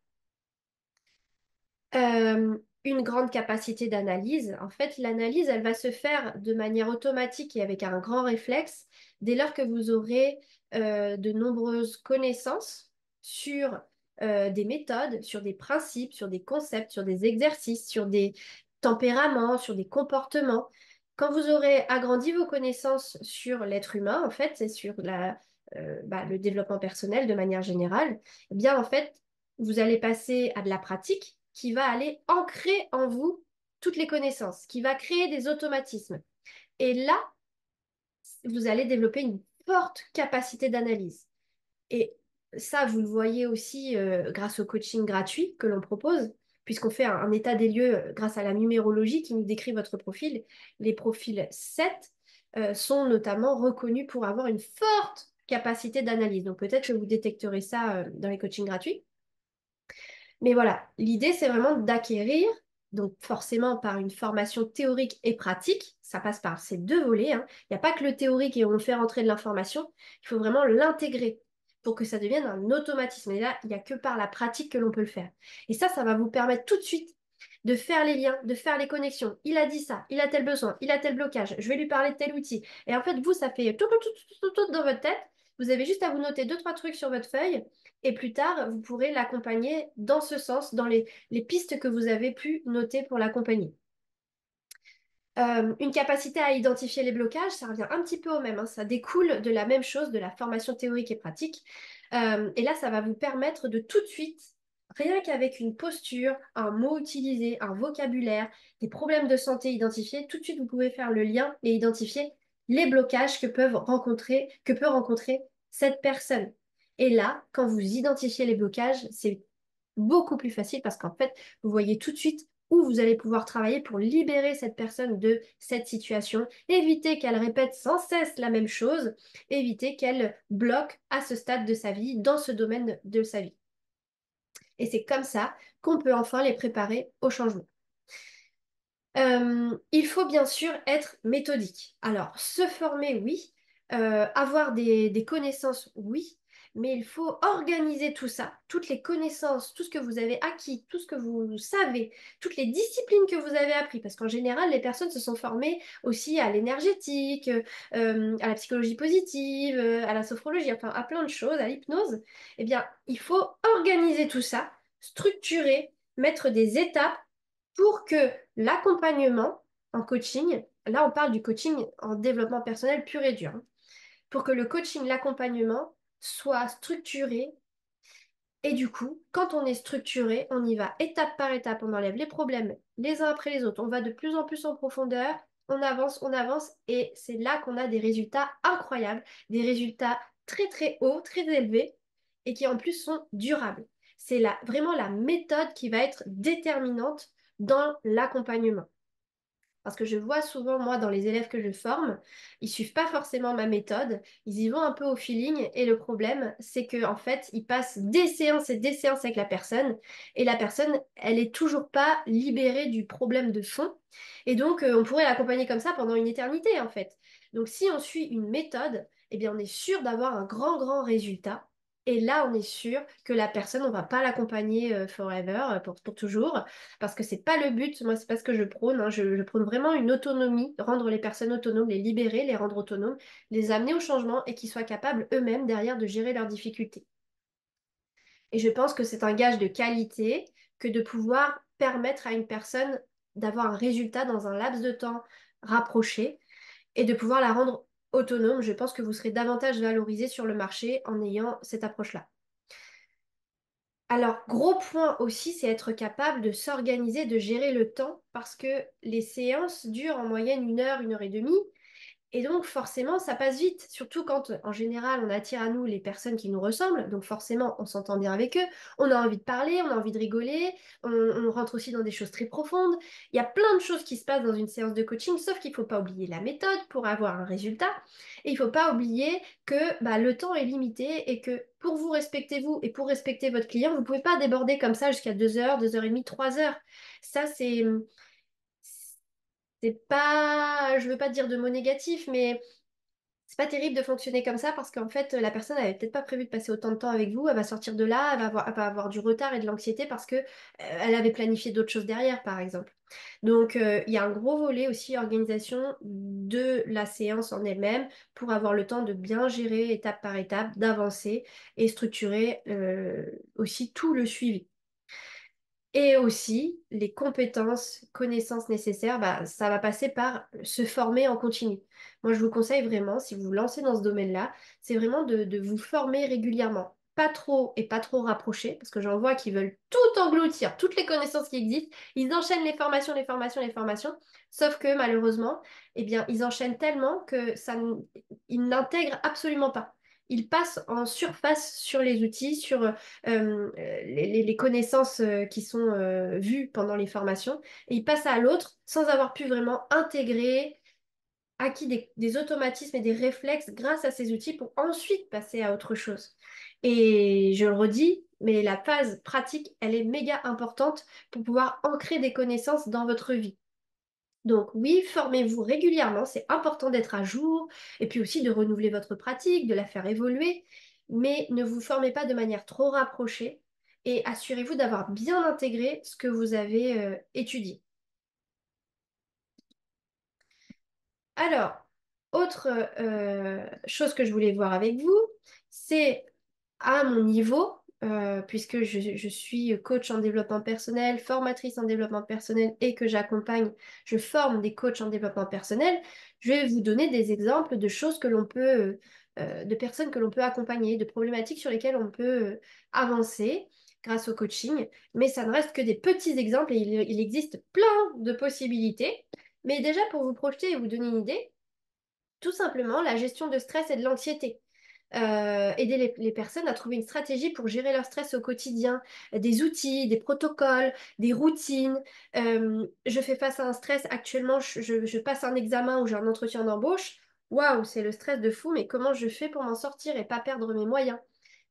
une grande capacité d'analyse. En fait, l'analyse, elle va se faire de manière automatique et avec un grand réflexe dès lors que vous aurez de nombreuses connaissances sur des méthodes, sur des principes, sur des concepts, sur des exercices, sur des tempéraments, sur des comportements. Quand vous aurez agrandi vos connaissances sur l'être humain, en fait, et sur le développement personnel de manière générale, eh bien, en fait, vous allez passer à de la pratique qui va aller ancrer en vous toutes les connaissances, qui va créer des automatismes. Et là, vous allez développer une forte capacité d'analyse. Et ça, vous le voyez aussi grâce au coaching gratuit que l'on propose, puisqu'on fait un état des lieux grâce à la numérologie qui nous décrit votre profil. Les profils 7 sont notamment reconnus pour avoir une forte capacité d'analyse. Donc peut-être que vous détecterez ça dans les coachings gratuits. Mais voilà, l'idée, c'est vraiment d'acquérir, donc forcément par une formation théorique et pratique, ça passe par ces deux volets, hein. Il n'y a pas que le théorique et on fait rentrer de l'information, il faut vraiment l'intégrer pour que ça devienne un automatisme. Et là, il n'y a que par la pratique que l'on peut le faire. Et ça va vous permettre tout de suite de faire les liens, de faire les connexions. Il a dit ça, il a tel besoin, il a tel blocage, je vais lui parler de tel outil. Et en fait, vous, ça fait tout dans votre tête. Vous avez juste à vous noter deux, trois trucs sur votre feuille et plus tard, vous pourrez l'accompagner dans ce sens, dans les pistes que vous avez pu noter pour l'accompagner. Une capacité à identifier les blocages, ça revient un petit peu au même, hein. Ça découle de la même chose, de la formation théorique et pratique. Et là, ça va vous permettre de tout de suite, rien qu'avec une posture, un mot utilisé, un vocabulaire, des problèmes de santé identifiés, tout de suite, vous pouvez faire le lien et identifier les blocages que peut rencontrer cette personne. Et là, quand vous identifiez les blocages, c'est beaucoup plus facile parce qu'en fait, vous voyez tout de suite où vous allez pouvoir travailler pour libérer cette personne de cette situation, éviter qu'elle répète sans cesse la même chose, éviter qu'elle bloque à ce stade de sa vie, dans ce domaine de sa vie. Et c'est comme ça qu'on peut enfin les préparer au changement. Il faut bien sûr être méthodique. Alors, se former, oui. Avoir des connaissances, oui. Mais il faut organiser tout ça, toutes les connaissances, tout ce que vous avez acquis, tout ce que vous savez, toutes les disciplines que vous avez appris. Parce qu'en général, les personnes se sont formées aussi à l'énergétique, à la psychologie positive, à la sophrologie, enfin à plein de choses, à l'hypnose. Eh bien, il faut organiser tout ça, structurer, mettre des étapes pour que l'accompagnement en coaching, là on parle du coaching en développement personnel pur et dur, hein, pour que le coaching, l'accompagnement soit structuré. Et du coup, quand on est structuré, on y va étape par étape, on enlève les problèmes les uns après les autres, on va de plus en plus en profondeur, on avance, et c'est là qu'on a des résultats incroyables, des résultats très très hauts, très élevés, et qui en plus sont durables. C'est vraiment la méthode qui va être déterminante dans l'accompagnement. Parce que je vois souvent, moi, dans les élèves que je forme, ils suivent pas forcément ma méthode, ils y vont un peu au feeling, et le problème, c'est que en fait, ils passent des séances et des séances avec la personne, et la personne, elle est toujours pas libérée du problème de fond, et donc on pourrait l'accompagner comme ça pendant une éternité, en fait. Donc si on suit une méthode, eh bien, on est sûr d'avoir un grand résultat. Et là, on est sûr que la personne, on va pas l'accompagner forever, pour toujours, parce que c'est pas le but, moi c'est pas ce que je prône, hein. Je prône vraiment une autonomie, rendre les personnes autonomes, les libérer, les rendre autonomes, les amener au changement et qu'ils soient capables eux-mêmes derrière de gérer leurs difficultés. Et je pense que c'est un gage de qualité que de pouvoir permettre à une personne d'avoir un résultat dans un laps de temps rapproché et de pouvoir la rendre autonome. Je pense que vous serez davantage valorisé sur le marché en ayant cette approche-là. Alors, gros point aussi, c'est être capable de s'organiser, de gérer le temps, parce que les séances durent en moyenne une heure et demie. Et donc, forcément, ça passe vite, surtout quand, en général, on attire à nous les personnes qui nous ressemblent. Donc, forcément, on s'entend bien avec eux. On a envie de parler, on a envie de rigoler. On rentre aussi dans des choses très profondes. Il y a plein de choses qui se passent dans une séance de coaching, sauf qu'il ne faut pas oublier la méthode pour avoir un résultat. Et il ne faut pas oublier que le temps est limité et que pour vous respecter vous et pour respecter votre client, vous ne pouvez pas déborder comme ça jusqu'à 2 heures, 2 heures et demie, 3 heures. Ça, c'est pas, je veux pas dire de mots négatifs, mais C'est pas terrible de fonctionner comme ça parce qu'en fait, la personne avait peut-être pas prévu de passer autant de temps avec vous. Elle va sortir de là, elle va avoir du retard et de l'anxiété parce que elle avait planifié d'autres choses derrière, par exemple. Donc, il y a un gros volet aussi organisation de la séance en elle-même pour avoir le temps de bien gérer étape par étape, d'avancer et structurer aussi tout le suivi. Et aussi, les compétences, connaissances nécessaires, bah, ça va passer par se former en continu. Moi, je vous conseille vraiment, si vous vous lancez dans ce domaine-là, c'est vraiment de vous former régulièrement. Pas trop et pas trop rapprocher, parce que j'en vois qui veulent tout engloutir, toutes les connaissances qui existent. Ils enchaînent les formations, les formations, les formations. Sauf que malheureusement, eh bien, ils enchaînent tellement que ils n'intègrent absolument pas. Ils passent en surface sur les outils, sur les connaissances qui sont vues pendant les formations et ils passent à l'autre sans avoir pu vraiment intégrer, acquis des automatismes et des réflexes grâce à ces outils pour ensuite passer à autre chose. Et je le redis, mais la phase pratique, elle est méga importante pour pouvoir ancrer des connaissances dans votre vie. Donc oui, formez-vous régulièrement, c'est important d'être à jour et puis aussi de renouveler votre pratique, de la faire évoluer, mais ne vous formez pas de manière trop rapprochée et assurez-vous d'avoir bien intégré ce que vous avez étudié. Alors, autre chose que je voulais voir avec vous, c'est à mon niveau, puisque je suis coach en développement personnel, formatrice en développement personnel et que j'accompagne, je forme des coachs en développement personnel, je vais vous donner des exemples de choses que l'on peut, de personnes que l'on peut accompagner, de problématiques sur lesquelles on peut avancer grâce au coaching. Mais ça ne reste que des petits exemples et il existe plein de possibilités. Mais déjà, pour vous projeter et vous donner une idée, tout simplement la gestion de stress et de l'anxiété. Aider les personnes à trouver une stratégie pour gérer leur stress au quotidien, des outils, des protocoles, des routines. Je fais face à un stress actuellement, je passe un examen ou j'ai un entretien d'embauche. Waouh, c'est le stress de fou, mais comment je fais pour m'en sortir et pas perdre mes moyens?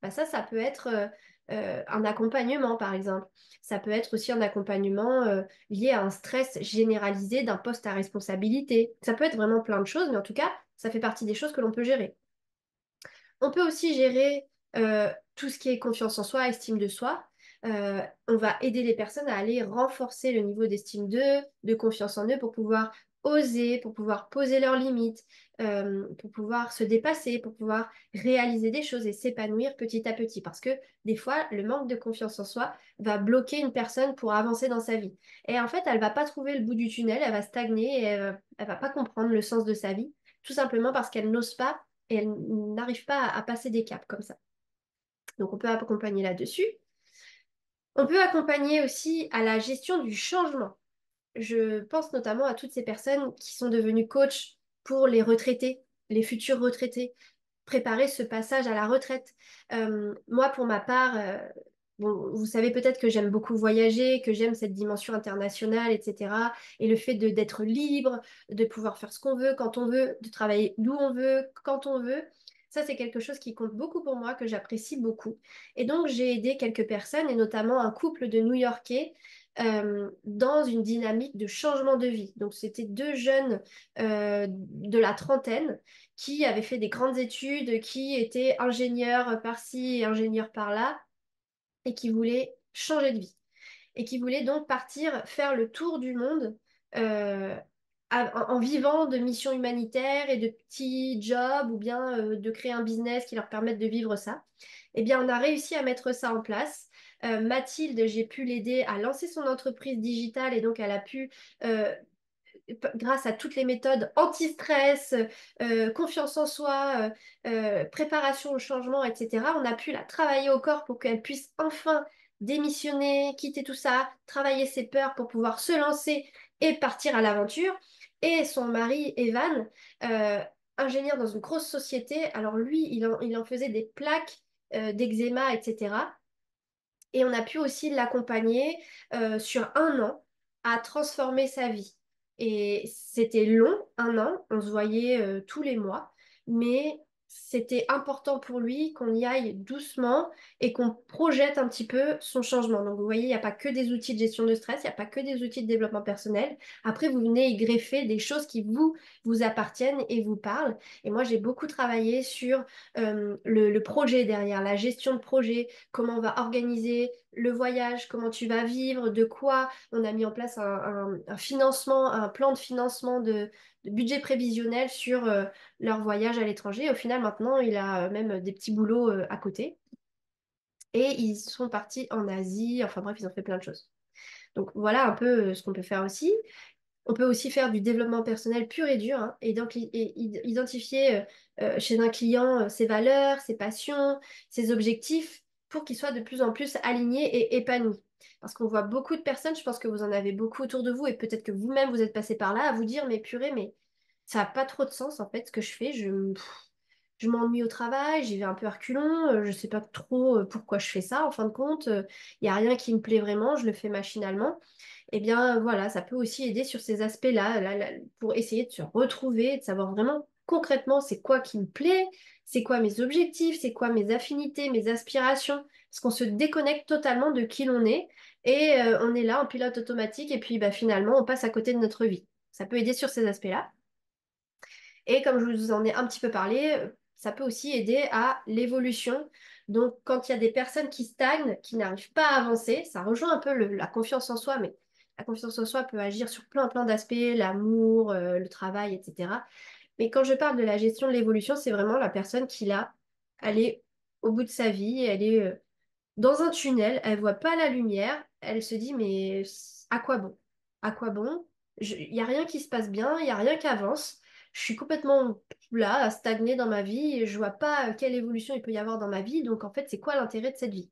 Bah ça peut être un accompagnement, par exemple. Ça peut être aussi un accompagnement lié à un stress généralisé d'un poste à responsabilité. Ça peut être vraiment plein de choses, mais en tout cas, ça fait partie des choses que l'on peut gérer. On peut aussi gérer tout ce qui est confiance en soi, estime de soi. On va aider les personnes à aller renforcer le niveau d'estime d'eux, de confiance en eux pour pouvoir oser, pour pouvoir poser leurs limites, pour pouvoir se dépasser, pour pouvoir réaliser des choses et s'épanouir petit à petit. Parce que des fois, le manque de confiance en soi va bloquer une personne pour avancer dans sa vie. Et en fait, elle va pas trouver le bout du tunnel, elle va stagner et elle va pas comprendre le sens de sa vie, tout simplement parce qu'elle n'ose pas et elle n'arrive pas à passer des caps comme ça. Donc on peut accompagner là-dessus. On peut accompagner aussi à la gestion du changement. Je pense notamment à toutes ces personnes qui sont devenues coachs pour les retraités, les futurs retraités, préparer ce passage à la retraite. Moi, pour ma part, bon, vous savez peut-être que j'aime beaucoup voyager, que j'aime cette dimension internationale, etc. Et le fait d'être libre, de pouvoir faire ce qu'on veut, quand on veut, de travailler d'où on veut, quand on veut. Ça, c'est quelque chose qui compte beaucoup pour moi, que j'apprécie beaucoup. Et donc, j'ai aidé quelques personnes, et notamment un couple de New-Yorkais, dans une dynamique de changement de vie. Donc, c'était deux jeunes de la trentaine qui avaient fait des grandes études, qui étaient ingénieurs par-ci et ingénieurs par-là, et qui voulaient changer de vie. Et qui voulaient donc partir faire le tour du monde euh, en vivant de missions humanitaires et de petits jobs, ou bien de créer un business qui leur permette de vivre ça. Eh bien, on a réussi à mettre ça en place. Mathilde, j'ai pu l'aider à lancer son entreprise digitale et donc elle a pu grâce à toutes les méthodes anti-stress, confiance en soi, préparation au changement, etc., on a pu la travailler au corps pour qu'elle puisse enfin démissionner, quitter tout ça, travailler ses peurs pour pouvoir se lancer et partir à l'aventure. Et son mari, Evan, euh, ingénieur dans une grosse société, alors lui, il en faisait des plaques d'eczéma, etc. Et on a pu aussi l'accompagner sur un an à transformer sa vie. Et c'était long, un an, on se voyait tous les mois, mais c'était important pour lui qu'on y aille doucement et qu'on projette un petit peu son changement. Donc, vous voyez, il n'y a pas que des outils de gestion de stress, il n'y a pas que des outils de développement personnel. Après, vous venez y greffer des choses qui vous appartiennent et vous parlent. Et moi, j'ai beaucoup travaillé sur le projet derrière, la gestion de projet, comment on va organiser le voyage, comment tu vas vivre, de quoi. On a mis en place un financement, un plan de financement de budget prévisionnel sur leur voyage à l'étranger. Au final, maintenant, il a même des petits boulots à côté. Et ils sont partis en Asie. Enfin bref, ils ont fait plein de choses. Donc voilà un peu ce qu'on peut faire aussi. On peut aussi faire du développement personnel pur et dur, hein, et donc identifier chez un client ses valeurs, ses passions, ses objectifs pour qu'il soit de plus en plus aligné et épanoui. Parce qu'on voit beaucoup de personnes, je pense que vous en avez beaucoup autour de vous et peut-être que vous-même vous êtes passé par là à vous dire, mais purée, mais ça n'a pas trop de sens en fait ce que je fais. Je m'ennuie au travail, j'y vais un peu à reculons, je sais pas trop pourquoi je fais ça en fin de compte. Il n'y a rien qui me plaît vraiment, je le fais machinalement. Eh bien voilà, ça peut aussi aider sur ces aspects-là, pour essayer de se retrouver, de savoir vraiment concrètement c'est quoi qui me plaît, c'est quoi mes objectifs, c'est quoi mes affinités, mes aspirations. Parce qu'on se déconnecte totalement de qui l'on est et on est là en pilote automatique et puis bah, finalement on passe à côté de notre vie. Ça peut aider sur ces aspects-là. Et comme je vous en ai un petit peu parlé, ça peut aussi aider à l'évolution. Donc, quand il y a des personnes qui stagnent, qui n'arrivent pas à avancer, ça rejoint un peu la confiance en soi, mais la confiance en soi peut agir sur plein d'aspects, l'amour, le travail, etc. Mais quand je parle de la gestion de l'évolution, c'est vraiment la personne qui, là, elle est au bout de sa vie, elle est dans un tunnel, elle voit pas la lumière, elle se dit mais à quoi bon? À quoi bon? Il n'y a rien qui se passe bien, il n'y a rien qui avance. Je suis complètement là, à stagner dans ma vie, et je vois pas quelle évolution il peut y avoir dans ma vie, donc en fait, c'est quoi l'intérêt de cette vie?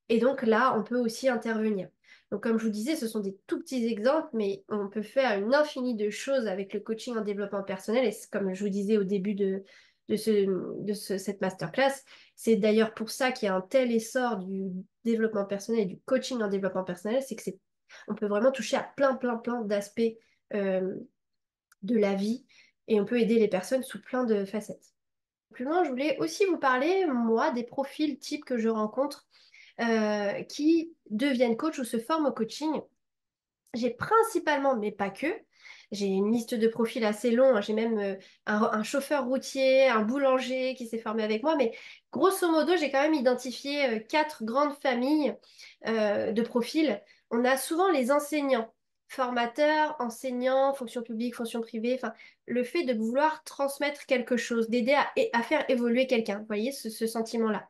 Et donc là, on peut aussi intervenir. Donc comme je vous disais, ce sont des tout petits exemples, mais on peut faire une infinie de choses avec le coaching en développement personnel. Et comme je vous disais au début cette masterclass, c'est d'ailleurs pour ça qu'il y a un tel essor du développement personnel et du coaching en développement personnel, c'est que on peut vraiment toucher à plein d'aspects euh, de la vie et on peut aider les personnes sous plein de facettes. Plus loin, je voulais aussi vous parler, moi, des profils types que je rencontre qui deviennent coach ou se forment au coaching. J'ai principalement, mais pas que, j'ai une liste de profils assez long, hein. J'ai même un chauffeur routier, un boulanger qui s'est formé avec moi, mais grosso modo, j'ai quand même identifié quatre grandes familles de profils. On a souvent les enseignants, formateurs, enseignants, fonction publique, fonction privée, enfin, le fait de vouloir transmettre quelque chose, d'aider à faire évoluer quelqu'un, vous voyez, ce sentiment-là.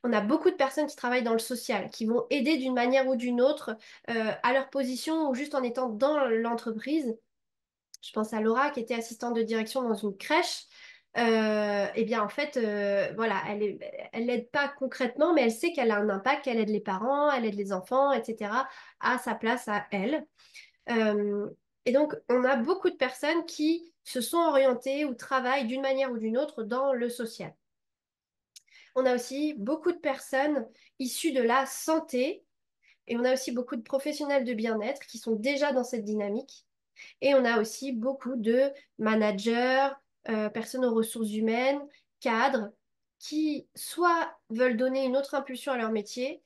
On a beaucoup de personnes qui travaillent dans le social, qui vont aider d'une manière ou d'une autre à leur position ou juste en étant dans l'entreprise. Je pense à Laura qui était assistante de direction dans une crèche. Eh bien, en fait, voilà, elle l'aide pas concrètement, mais elle sait qu'elle a un impact, qu'elle aide les parents, elle aide les enfants, etc., à sa place à elle. Euh, et donc, on a beaucoup de personnes qui se sont orientées ou travaillent d'une manière ou d'une autre dans le social. On a aussi beaucoup de personnes issues de la santé et on a aussi beaucoup de professionnels de bien-être qui sont déjà dans cette dynamique. Et on a aussi beaucoup de managers, personnes aux ressources humaines, cadres, qui soit veulent donner une autre impulsion à leur métier,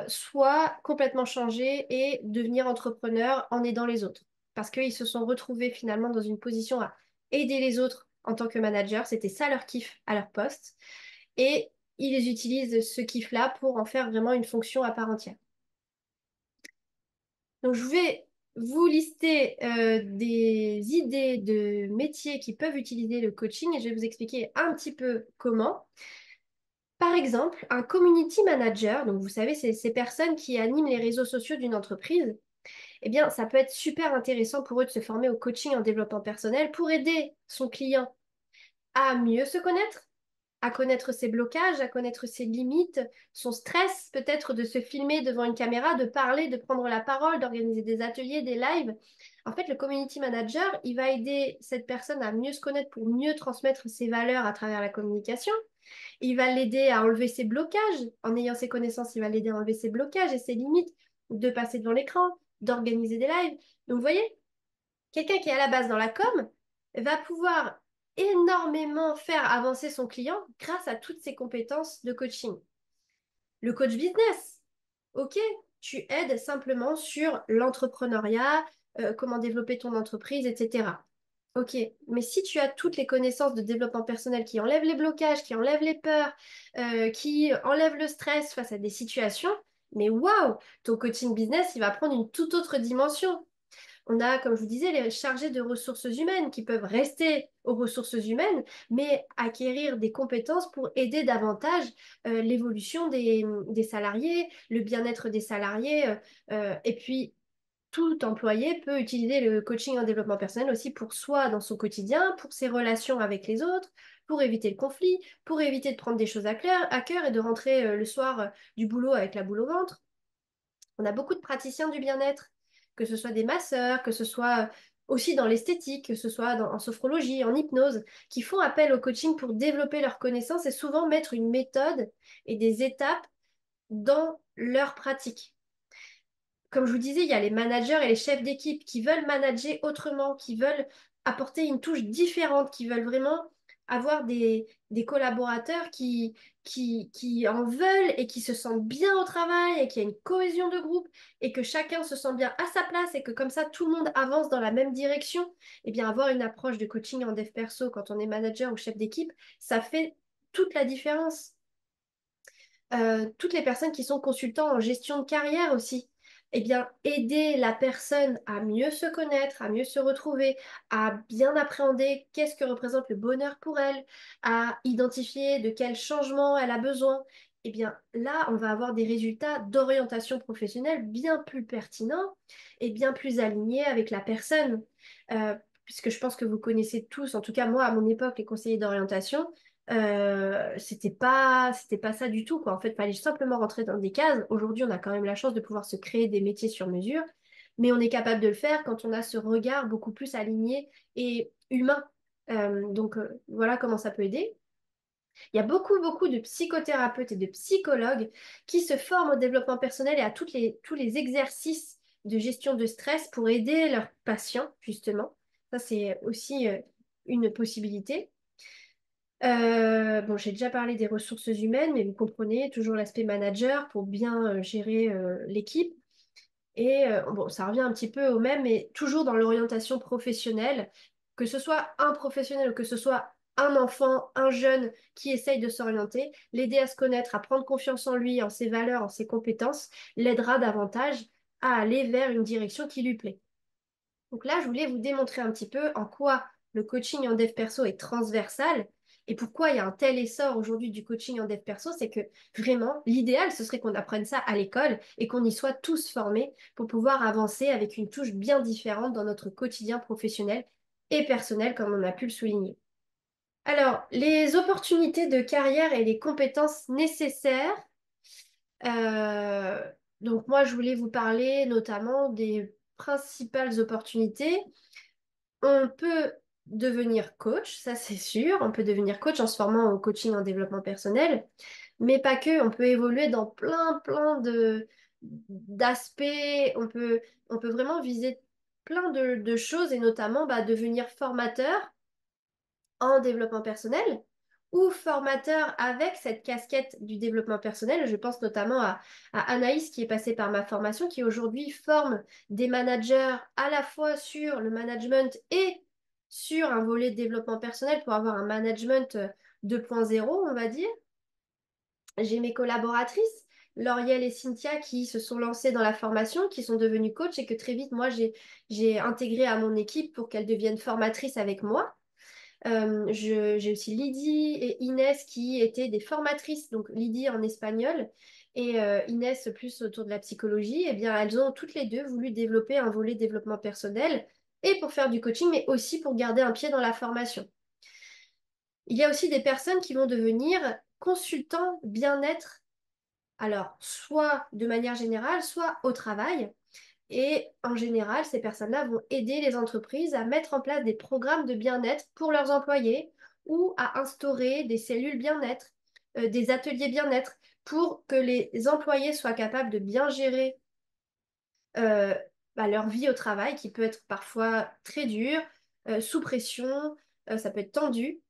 soit complètement changer et devenir entrepreneurs en aidant les autres. Parce qu'ils se sont retrouvés finalement dans une position à aider les autres en tant que manager. C'était ça leur kiff à leur poste. Et ils utilisent ce kiff-là pour en faire vraiment une fonction à part entière. Donc, je vais vous lister des idées de métiers qui peuvent utiliser le coaching et je vais vous expliquer un petit peu comment. Par exemple, un community manager, donc vous savez, c'est ces personnes qui animent les réseaux sociaux d'une entreprise, eh bien, ça peut être super intéressant pour eux de se former au coaching en développement personnel pour aider son client à mieux se connaître, à connaître ses blocages, à connaître ses limites, son stress, peut-être de se filmer devant une caméra, de parler, de prendre la parole, d'organiser des ateliers, des lives. En fait, le community manager, il va aider cette personne à mieux se connaître pour mieux transmettre ses valeurs à travers la communication. Il va l'aider à enlever ses blocages. En ayant ses connaissances, il va l'aider à enlever ses blocages et ses limites, de passer devant l'écran, d'organiser des lives. Donc, vous voyez, quelqu'un qui est à la base dans la com va pouvoir énormément faire avancer son client grâce à toutes ses compétences de coaching. Le coach business, ok, tu aides simplement sur l'entrepreneuriat, comment développer ton entreprise, etc. Ok, mais si tu as toutes les connaissances de développement personnel qui enlèvent les blocages, qui enlèvent les peurs, qui enlèvent le stress face à des situations, mais waouh, ton coaching business, il va prendre une toute autre dimension. On a, comme je vous disais, les chargés de ressources humaines qui peuvent rester aux ressources humaines, mais acquérir des compétences pour aider davantage l'évolution des salariés, le bien-être des salariés. Et puis, tout employé peut utiliser le coaching en développement personnel aussi pour soi dans son quotidien, pour ses relations avec les autres, pour éviter le conflit, pour éviter de prendre des choses à cœur et de rentrer le soir du boulot avec la boule au ventre. On a beaucoup de praticiens du bien-être, que ce soit des masseurs, que ce soit aussi dans l'esthétique, que ce soit en sophrologie, en hypnose, qui font appel au coaching pour développer leurs connaissances et souvent mettre une méthode et des étapes dans leur pratique. Comme je vous disais, il y a les managers et les chefs d'équipe qui veulent manager autrement, qui veulent apporter une touche différente, qui veulent vraiment avoir des collaborateurs qui en veulent et qui se sentent bien au travail et qu'il y a une cohésion de groupe et que chacun se sent bien à sa place et que comme ça tout le monde avance dans la même direction. Eh bien, avoir une approche de coaching en dev perso quand on est manager ou chef d'équipe, ça fait toute la différence. Toutes les personnes qui sont consultants en gestion de carrière aussi, eh bien, aider la personne à mieux se connaître, à mieux se retrouver, à bien appréhender qu'est-ce que représente le bonheur pour elle, à identifier de quel changement elle a besoin. Eh bien, là, on va avoir des résultats d'orientation professionnelle bien plus pertinents et bien plus alignés avec la personne. Euh, Puisque je pense que vous connaissez tous, en tout cas moi, à mon époque, les conseillers d'orientation, c'était pas ça du tout, quoi. En fait, il fallait simplement rentrer dans des cases. Aujourd'hui, on a quand même la chance de pouvoir se créer des métiers sur mesure, mais on est capable de le faire quand on a ce regard beaucoup plus aligné et humain. Voilà comment ça peut aider. Il y a beaucoup, beaucoup de psychothérapeutes et de psychologues qui se forment au développement personnel et à tous les exercices de gestion de stress pour aider leurs patients, justement. Ça, c'est aussi une possibilité. Bon, j'ai déjà parlé des ressources humaines, mais vous comprenez, toujours l'aspect manager pour bien gérer l'équipe. Et bon, ça revient un petit peu au même, mais toujours dans l'orientation professionnelle, que ce soit un professionnel ou que ce soit un enfant, un jeune qui essaye de s'orienter, l'aider à se connaître, à prendre confiance en lui, en ses valeurs, en ses compétences, l'aidera davantage à aller vers une direction qui lui plaît. Donc là, je voulais vous démontrer un petit peu en quoi le coaching en dev perso est transversal et pourquoi il y a un tel essor aujourd'hui du coaching en dev perso, c'est que vraiment, l'idéal, ce serait qu'on apprenne ça à l'école et qu'on y soit tous formés pour pouvoir avancer avec une touche bien différente dans notre quotidien professionnel et personnel, comme on a pu le souligner. Alors, les opportunités de carrière et les compétences nécessaires. euh, donc moi, je voulais vous parler notamment des principales opportunités. On peut devenir coach, ça c'est sûr. On peut devenir coach en se formant au coaching en développement personnel, mais pas que. On peut évoluer dans plein d'aspects. On peut vraiment viser plein de choses et notamment devenir formateur en développement personnel ou formateur avec cette casquette du développement personnel. Je pense notamment à Anaïs qui est passée par ma formation, qui aujourd'hui forme des managers à la fois sur le management et sur un volet de développement personnel pour avoir un management 2.0, on va dire. J'ai mes collaboratrices, Lauriel et Cynthia, qui se sont lancées dans la formation, qui sont devenues coach et que très vite, moi, j'ai intégré à mon équipe pour qu'elles deviennent formatrices avec moi. J'ai aussi Lydie et Inès qui étaient des formatrices, donc Lydie en espagnol et Inès plus autour de la psychologie. Eh bien, elles ont toutes les deux voulu développer un volet développement personnel et pour faire du coaching, mais aussi pour garder un pied dans la formation. Il y a aussi des personnes qui vont devenir consultants bien-être, alors soit de manière générale, soit au travail. Et en général, ces personnes-là vont aider les entreprises à mettre en place des programmes de bien-être pour leurs employés ou à instaurer des cellules bien-être, des ateliers bien-être pour que les employés soient capables de bien gérer leur vie au travail qui peut être parfois très dure, sous pression, ça peut être tendu.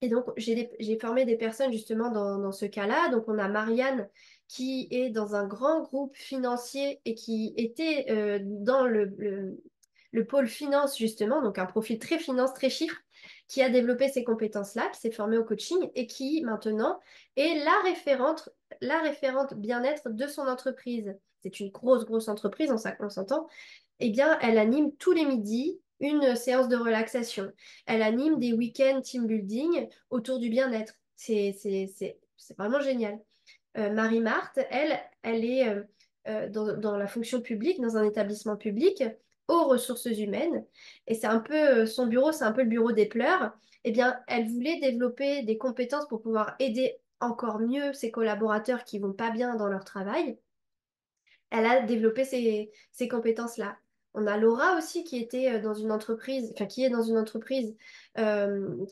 Et donc, j'ai formé des personnes justement dans ce cas-là. Donc, on a Marianne qui est dans un grand groupe financier et qui était dans le pôle finance justement, donc un profil très finance, très chiffre, qui a développé ces compétences-là, qui s'est formée au coaching et qui maintenant est la référente bien-être de son entreprise. C'est une grosse, grosse entreprise, on s'entend. Eh bien, elle anime tous les midis une séance de relaxation. Elle anime des week-ends team building autour du bien-être. C'est vraiment génial. Marie-Marthe, elle est dans la fonction publique, dans un établissement public, aux ressources humaines. Et c'est un peu, son bureau, c'est un peu le bureau des pleurs. Eh bien, elle voulait développer des compétences pour pouvoir aider encore mieux ses collaborateurs qui vont pas bien dans leur travail. Elle a développé ces compétences-là. On a Laura aussi qui était dans une entreprise, enfin qui est dans une entreprise enfin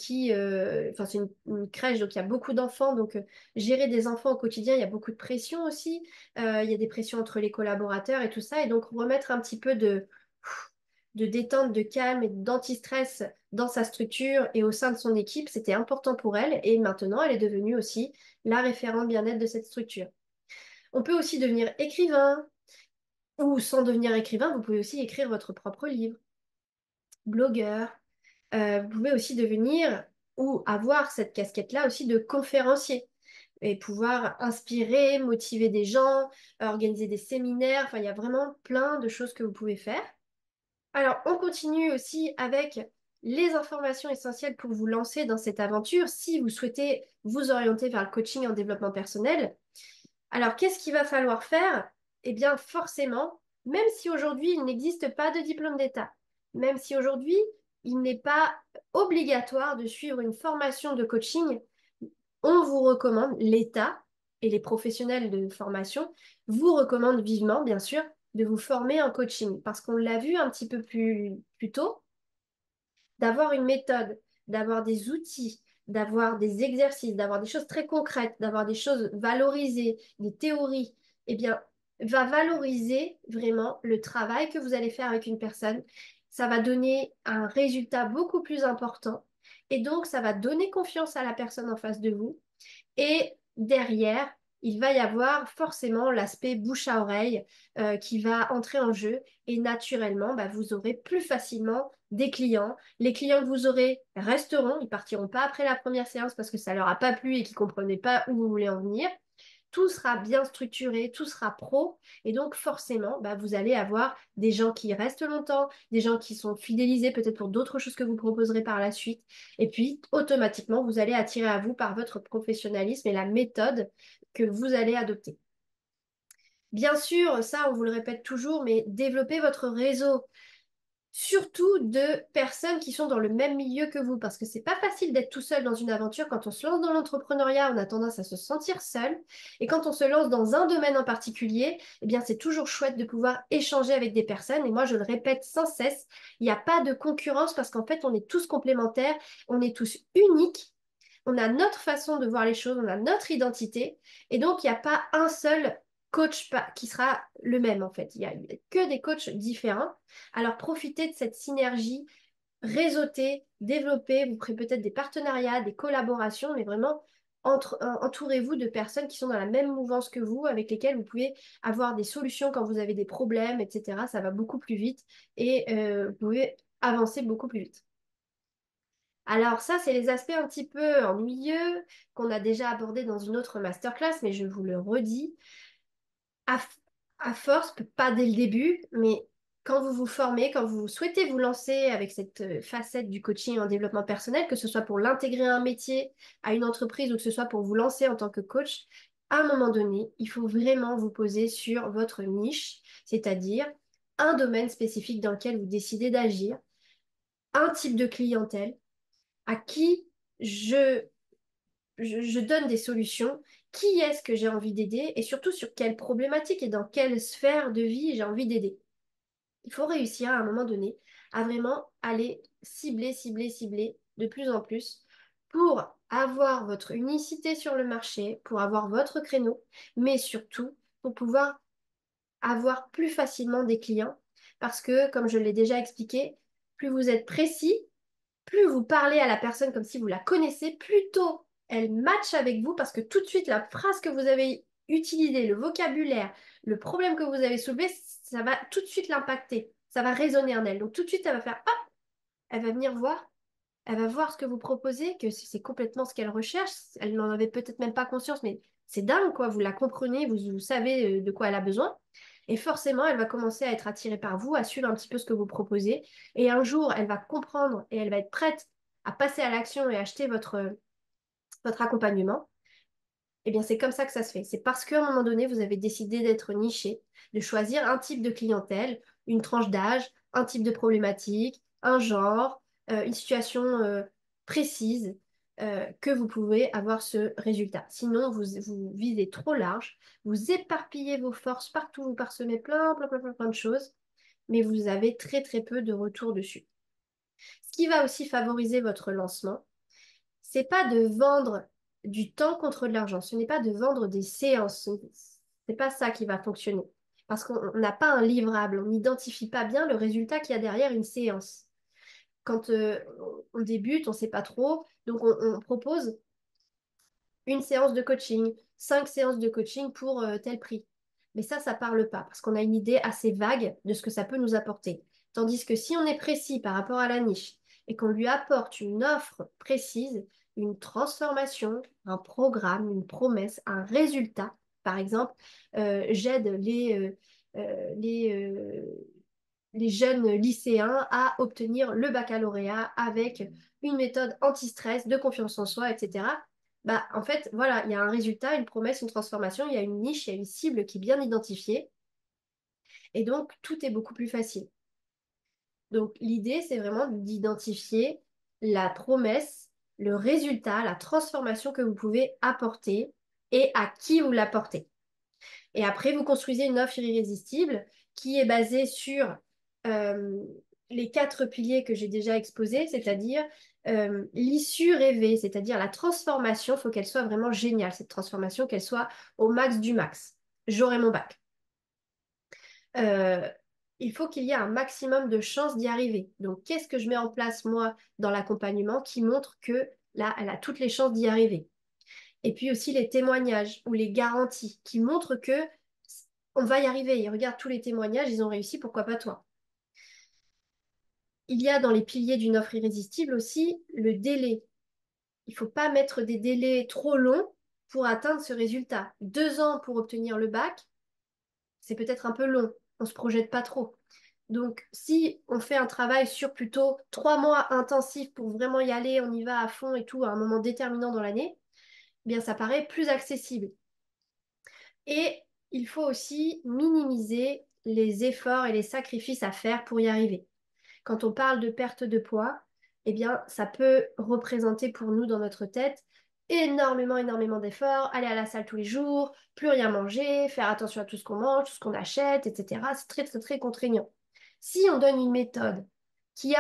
c'est une crèche, donc il y a beaucoup d'enfants, donc gérer des enfants au quotidien, il y a beaucoup de pression aussi. Il y a des pressions entre les collaborateurs et tout ça, et donc remettre un petit peu de détente, de calme et d'anti-stress dans sa structure et au sein de son équipe, c'était important pour elle, et maintenant elle est devenue aussi la référente bien-être de cette structure. On peut aussi devenir écrivain, ou sans devenir écrivain, vous pouvez aussi écrire votre propre livre, blogueur. Vous pouvez aussi devenir ou avoir cette casquette-là aussi de conférencier et pouvoir inspirer, motiver des gens, organiser des séminaires. Enfin, il y a vraiment plein de choses que vous pouvez faire. Alors, on continue aussi avec les informations essentielles pour vous lancer dans cette aventure si vous souhaitez vous orienter vers le coaching en développement personnel. Alors, qu'est-ce qu'il va falloir faire? Eh bien, forcément, même si aujourd'hui il n'existe pas de diplôme d'État, même si aujourd'hui il n'est pas obligatoire de suivre une formation de coaching, on vous recommande, l'État et les professionnels de formation vous recommandent vivement, bien sûr, de vous former en coaching. Parce qu'on l'a vu un petit peu plus tôt, d'avoir une méthode, d'avoir des outils, d'avoir des exercices, d'avoir des choses très concrètes, d'avoir des choses valorisées, des théories, eh bien, va valoriser vraiment le travail que vous allez faire avec une personne. Ça va donner un résultat beaucoup plus important et donc ça va donner confiance à la personne en face de vous. Et derrière, il va y avoir forcément l'aspect bouche à oreille qui va entrer en jeu et naturellement, bah, vous aurez plus facilement des clients. Les clients que vous aurez resteront, ils partiront pas après la première séance parce que ça leur a pas plu et qu'ils comprenaient pas où vous voulez en venir. Tout sera bien structuré, tout sera pro et donc forcément, bah, vous allez avoir des gens qui restent longtemps, des gens qui sont fidélisés peut-être pour d'autres choses que vous proposerez par la suite et puis automatiquement, vous allez attirer à vous par votre professionnalisme et la méthode que vous allez adopter. Bien sûr, ça, on vous le répète toujours, mais développez votre réseau, surtout de personnes qui sont dans le même milieu que vous, parce que c'est pas facile d'être tout seul dans une aventure. Quand on se lance dans l'entrepreneuriat, on a tendance à se sentir seul, et quand on se lance dans un domaine en particulier, eh bien, c'est toujours chouette de pouvoir échanger avec des personnes. Et moi, je le répète sans cesse, il n'y a pas de concurrence parce qu'en fait, on est tous complémentaires, on est tous uniques. On a notre façon de voir les choses, on a notre identité, et donc il n'y a pas un seul coach qui sera le même en fait. Il n'y a que des coachs différents. Alors profitez de cette synergie, réseautez, développez, vous ferez peut-être des partenariats, des collaborations, mais vraiment entourez-vous de personnes qui sont dans la même mouvance que vous, avec lesquelles vous pouvez avoir des solutions quand vous avez des problèmes, etc. Ça va beaucoup plus vite et vous pouvez avancer beaucoup plus vite. Alors ça, c'est les aspects un petit peu ennuyeux qu'on a déjà abordés dans une autre masterclass, mais je vous le redis, à, à force, pas dès le début, mais quand vous vous formez, quand vous souhaitez vous lancer avec cette facette du coaching en développement personnel, que ce soit pour l'intégrer à un métier, à une entreprise ou que ce soit pour vous lancer en tant que coach, à un moment donné, il faut vraiment vous poser sur votre niche, c'est-à-dire un domaine spécifique dans lequel vous décidez d'agir, un type de clientèle à qui je, je donne des solutions, qui est-ce que j'ai envie d'aider et surtout sur quelle problématique et dans quelle sphère de vie j'ai envie d'aider. Il faut réussir à un moment donné à vraiment aller cibler de plus en plus pour avoir votre unicité sur le marché, pour avoir votre créneau, mais surtout pour pouvoir avoir plus facilement des clients parce que, comme je l'ai déjà expliqué, plus vous êtes précis, plus vous parlez à la personne comme si vous la connaissez, plus tôt elle match avec vous parce que tout de suite, la phrase que vous avez utilisée, le vocabulaire, le problème que vous avez soulevé, ça va tout de suite l'impacter. Ça va résonner en elle. Donc tout de suite, elle va faire, ah, elle va venir voir. Elle va voir ce que vous proposez, que c'est complètement ce qu'elle recherche. Elle n'en avait peut-être même pas conscience, mais c'est dingue, quoi. Vous la comprenez, vous savez de quoi elle a besoin. Et forcément, elle va commencer à être attirée par vous, à suivre un petit peu ce que vous proposez. Et un jour, elle va comprendre et elle va être prête à passer à l'action et acheter votre accompagnement. Eh bien, c'est comme ça que ça se fait. C'est parce qu'à un moment donné, vous avez décidé d'être niché, de choisir un type de clientèle, une tranche d'âge, un type de problématique, un genre, une situation précise, que vous pouvez avoir ce résultat. Sinon, vous visez trop large, vous éparpillez vos forces partout, vous parsemez plein de choses, mais vous avez très très peu de retour dessus. Ce qui va aussi favoriser votre lancement, c'est pas de vendre du temps contre de l'argent. Ce n'est pas de vendre des séances. C'est pas ça qui va fonctionner. Parce qu'on n'a pas un livrable. On n'identifie pas bien le résultat qu'il y a derrière une séance. Quand on débute, on ne sait pas trop. Donc, on propose une séance de coaching, 5 séances de coaching pour tel prix. Mais ça parle pas parce qu'on a une idée assez vague de ce que ça peut nous apporter. Tandis que si on est précis par rapport à la niche et qu'on lui apporte une offre précise, une transformation, un programme, une promesse, un résultat, par exemple, j'aide les jeunes lycéens à obtenir le baccalauréat avec une méthode anti-stress, de confiance en soi, etc. Bah, en fait, voilà, il y a un résultat, une promesse, une transformation, il y a une niche, il y a une cible qui est bien identifiée. Et donc, tout est beaucoup plus facile. Donc, l'idée, c'est vraiment d'identifier la promesse, le résultat, la transformation que vous pouvez apporter et à qui vous l'apportez. Et après, vous construisez une offre irrésistible qui est basée sur euh, les 4 piliers que j'ai déjà exposés, c'est-à-dire l'issue rêvée, c'est-à-dire la transformation, il faut qu'elle soit vraiment géniale, cette transformation, qu'elle soit au max du max. J'aurai mon bac. Euh, il faut qu'il y ait un maximum de chances d'y arriver. Donc, qu'est-ce que je mets en place, moi, dans l'accompagnement qui montre que là, elle a toutes les chances d'y arriver? Et puis aussi les témoignages ou les garanties qui montrent que on va y arriver. Ils regardent tous les témoignages, ils ont réussi, pourquoi pas toi? Il y a dans les piliers d'une offre irrésistible aussi le délai. Il ne faut pas mettre des délais trop longs pour atteindre ce résultat. 2 ans pour obtenir le bac, c'est peut-être un peu long. On ne se projette pas trop. Donc, si on fait un travail sur plutôt 3 mois intensifs pour vraiment y aller, on y va à fond et tout, à un moment déterminant dans l'année, eh bien, ça paraît plus accessible. Et il faut aussi minimiser les efforts et les sacrifices à faire pour y arriver. Quand on parle de perte de poids, eh bien, ça peut représenter pour nous dans notre tête énormément d'efforts, aller à la salle tous les jours, plus rien manger, faire attention à tout ce qu'on mange, tout ce qu'on achète, etc. C'est très contraignant. Si on donne une méthode qui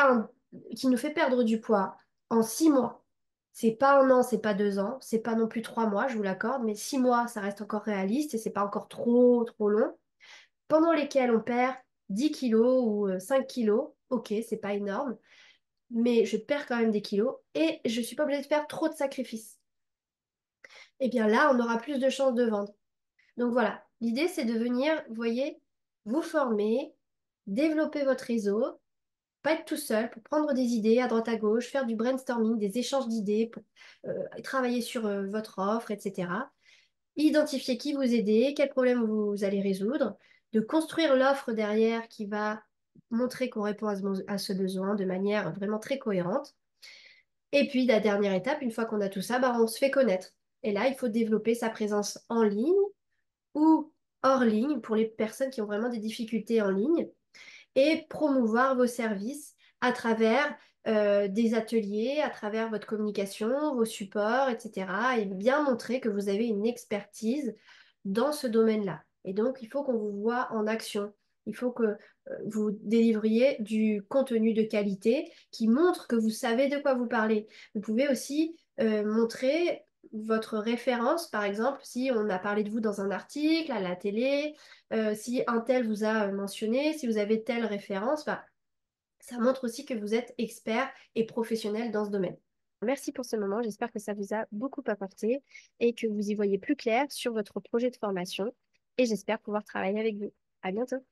nous fait perdre du poids en 6 mois, c'est pas un an, c'est pas 2 ans, c'est pas non plus 3 mois, je vous l'accorde, mais 6 mois, ça reste encore réaliste et c'est pas encore trop long, pendant lesquels on perd 10 kilos ou 5 kilos, ok, c'est pas énorme, mais je perds quand même des kilos et je suis pas obligée de faire trop de sacrifices. Et bien là, on aura plus de chances de vendre. Donc voilà, l'idée c'est de venir, vous voyez, vous former, développer votre réseau, pas être tout seul pour prendre des idées à droite à gauche, faire du brainstorming, des échanges d'idées pour travailler sur votre offre, etc. Identifier qui vous aider, quels problèmes vous allez résoudre, de construire l'offre derrière qui va montrer qu'on répond à ce besoin de manière vraiment très cohérente. Et puis, la dernière étape, une fois qu'on a tout ça, bah, on se fait connaître. Et là, il faut développer sa présence en ligne ou hors ligne pour les personnes qui ont vraiment des difficultés en ligne et promouvoir vos services à travers des ateliers, à travers votre communication, vos supports, etc. Et bien montrer que vous avez une expertise dans ce domaine-là. Et donc, il faut qu'on vous voit en action. Il faut que vous délivriez du contenu de qualité qui montre que vous savez de quoi vous parlez. Vous pouvez aussi montrer votre référence, par exemple, si on a parlé de vous dans un article, à la télé, si un tel vous a mentionné, si vous avez telle référence, bah, Ça montre aussi que vous êtes expert et professionnel dans ce domaine. Merci pour ce moment, j'espère que ça vous a beaucoup apporté et que vous y voyez plus clair sur votre projet de formation et j'espère pouvoir travailler avec vous. À bientôt.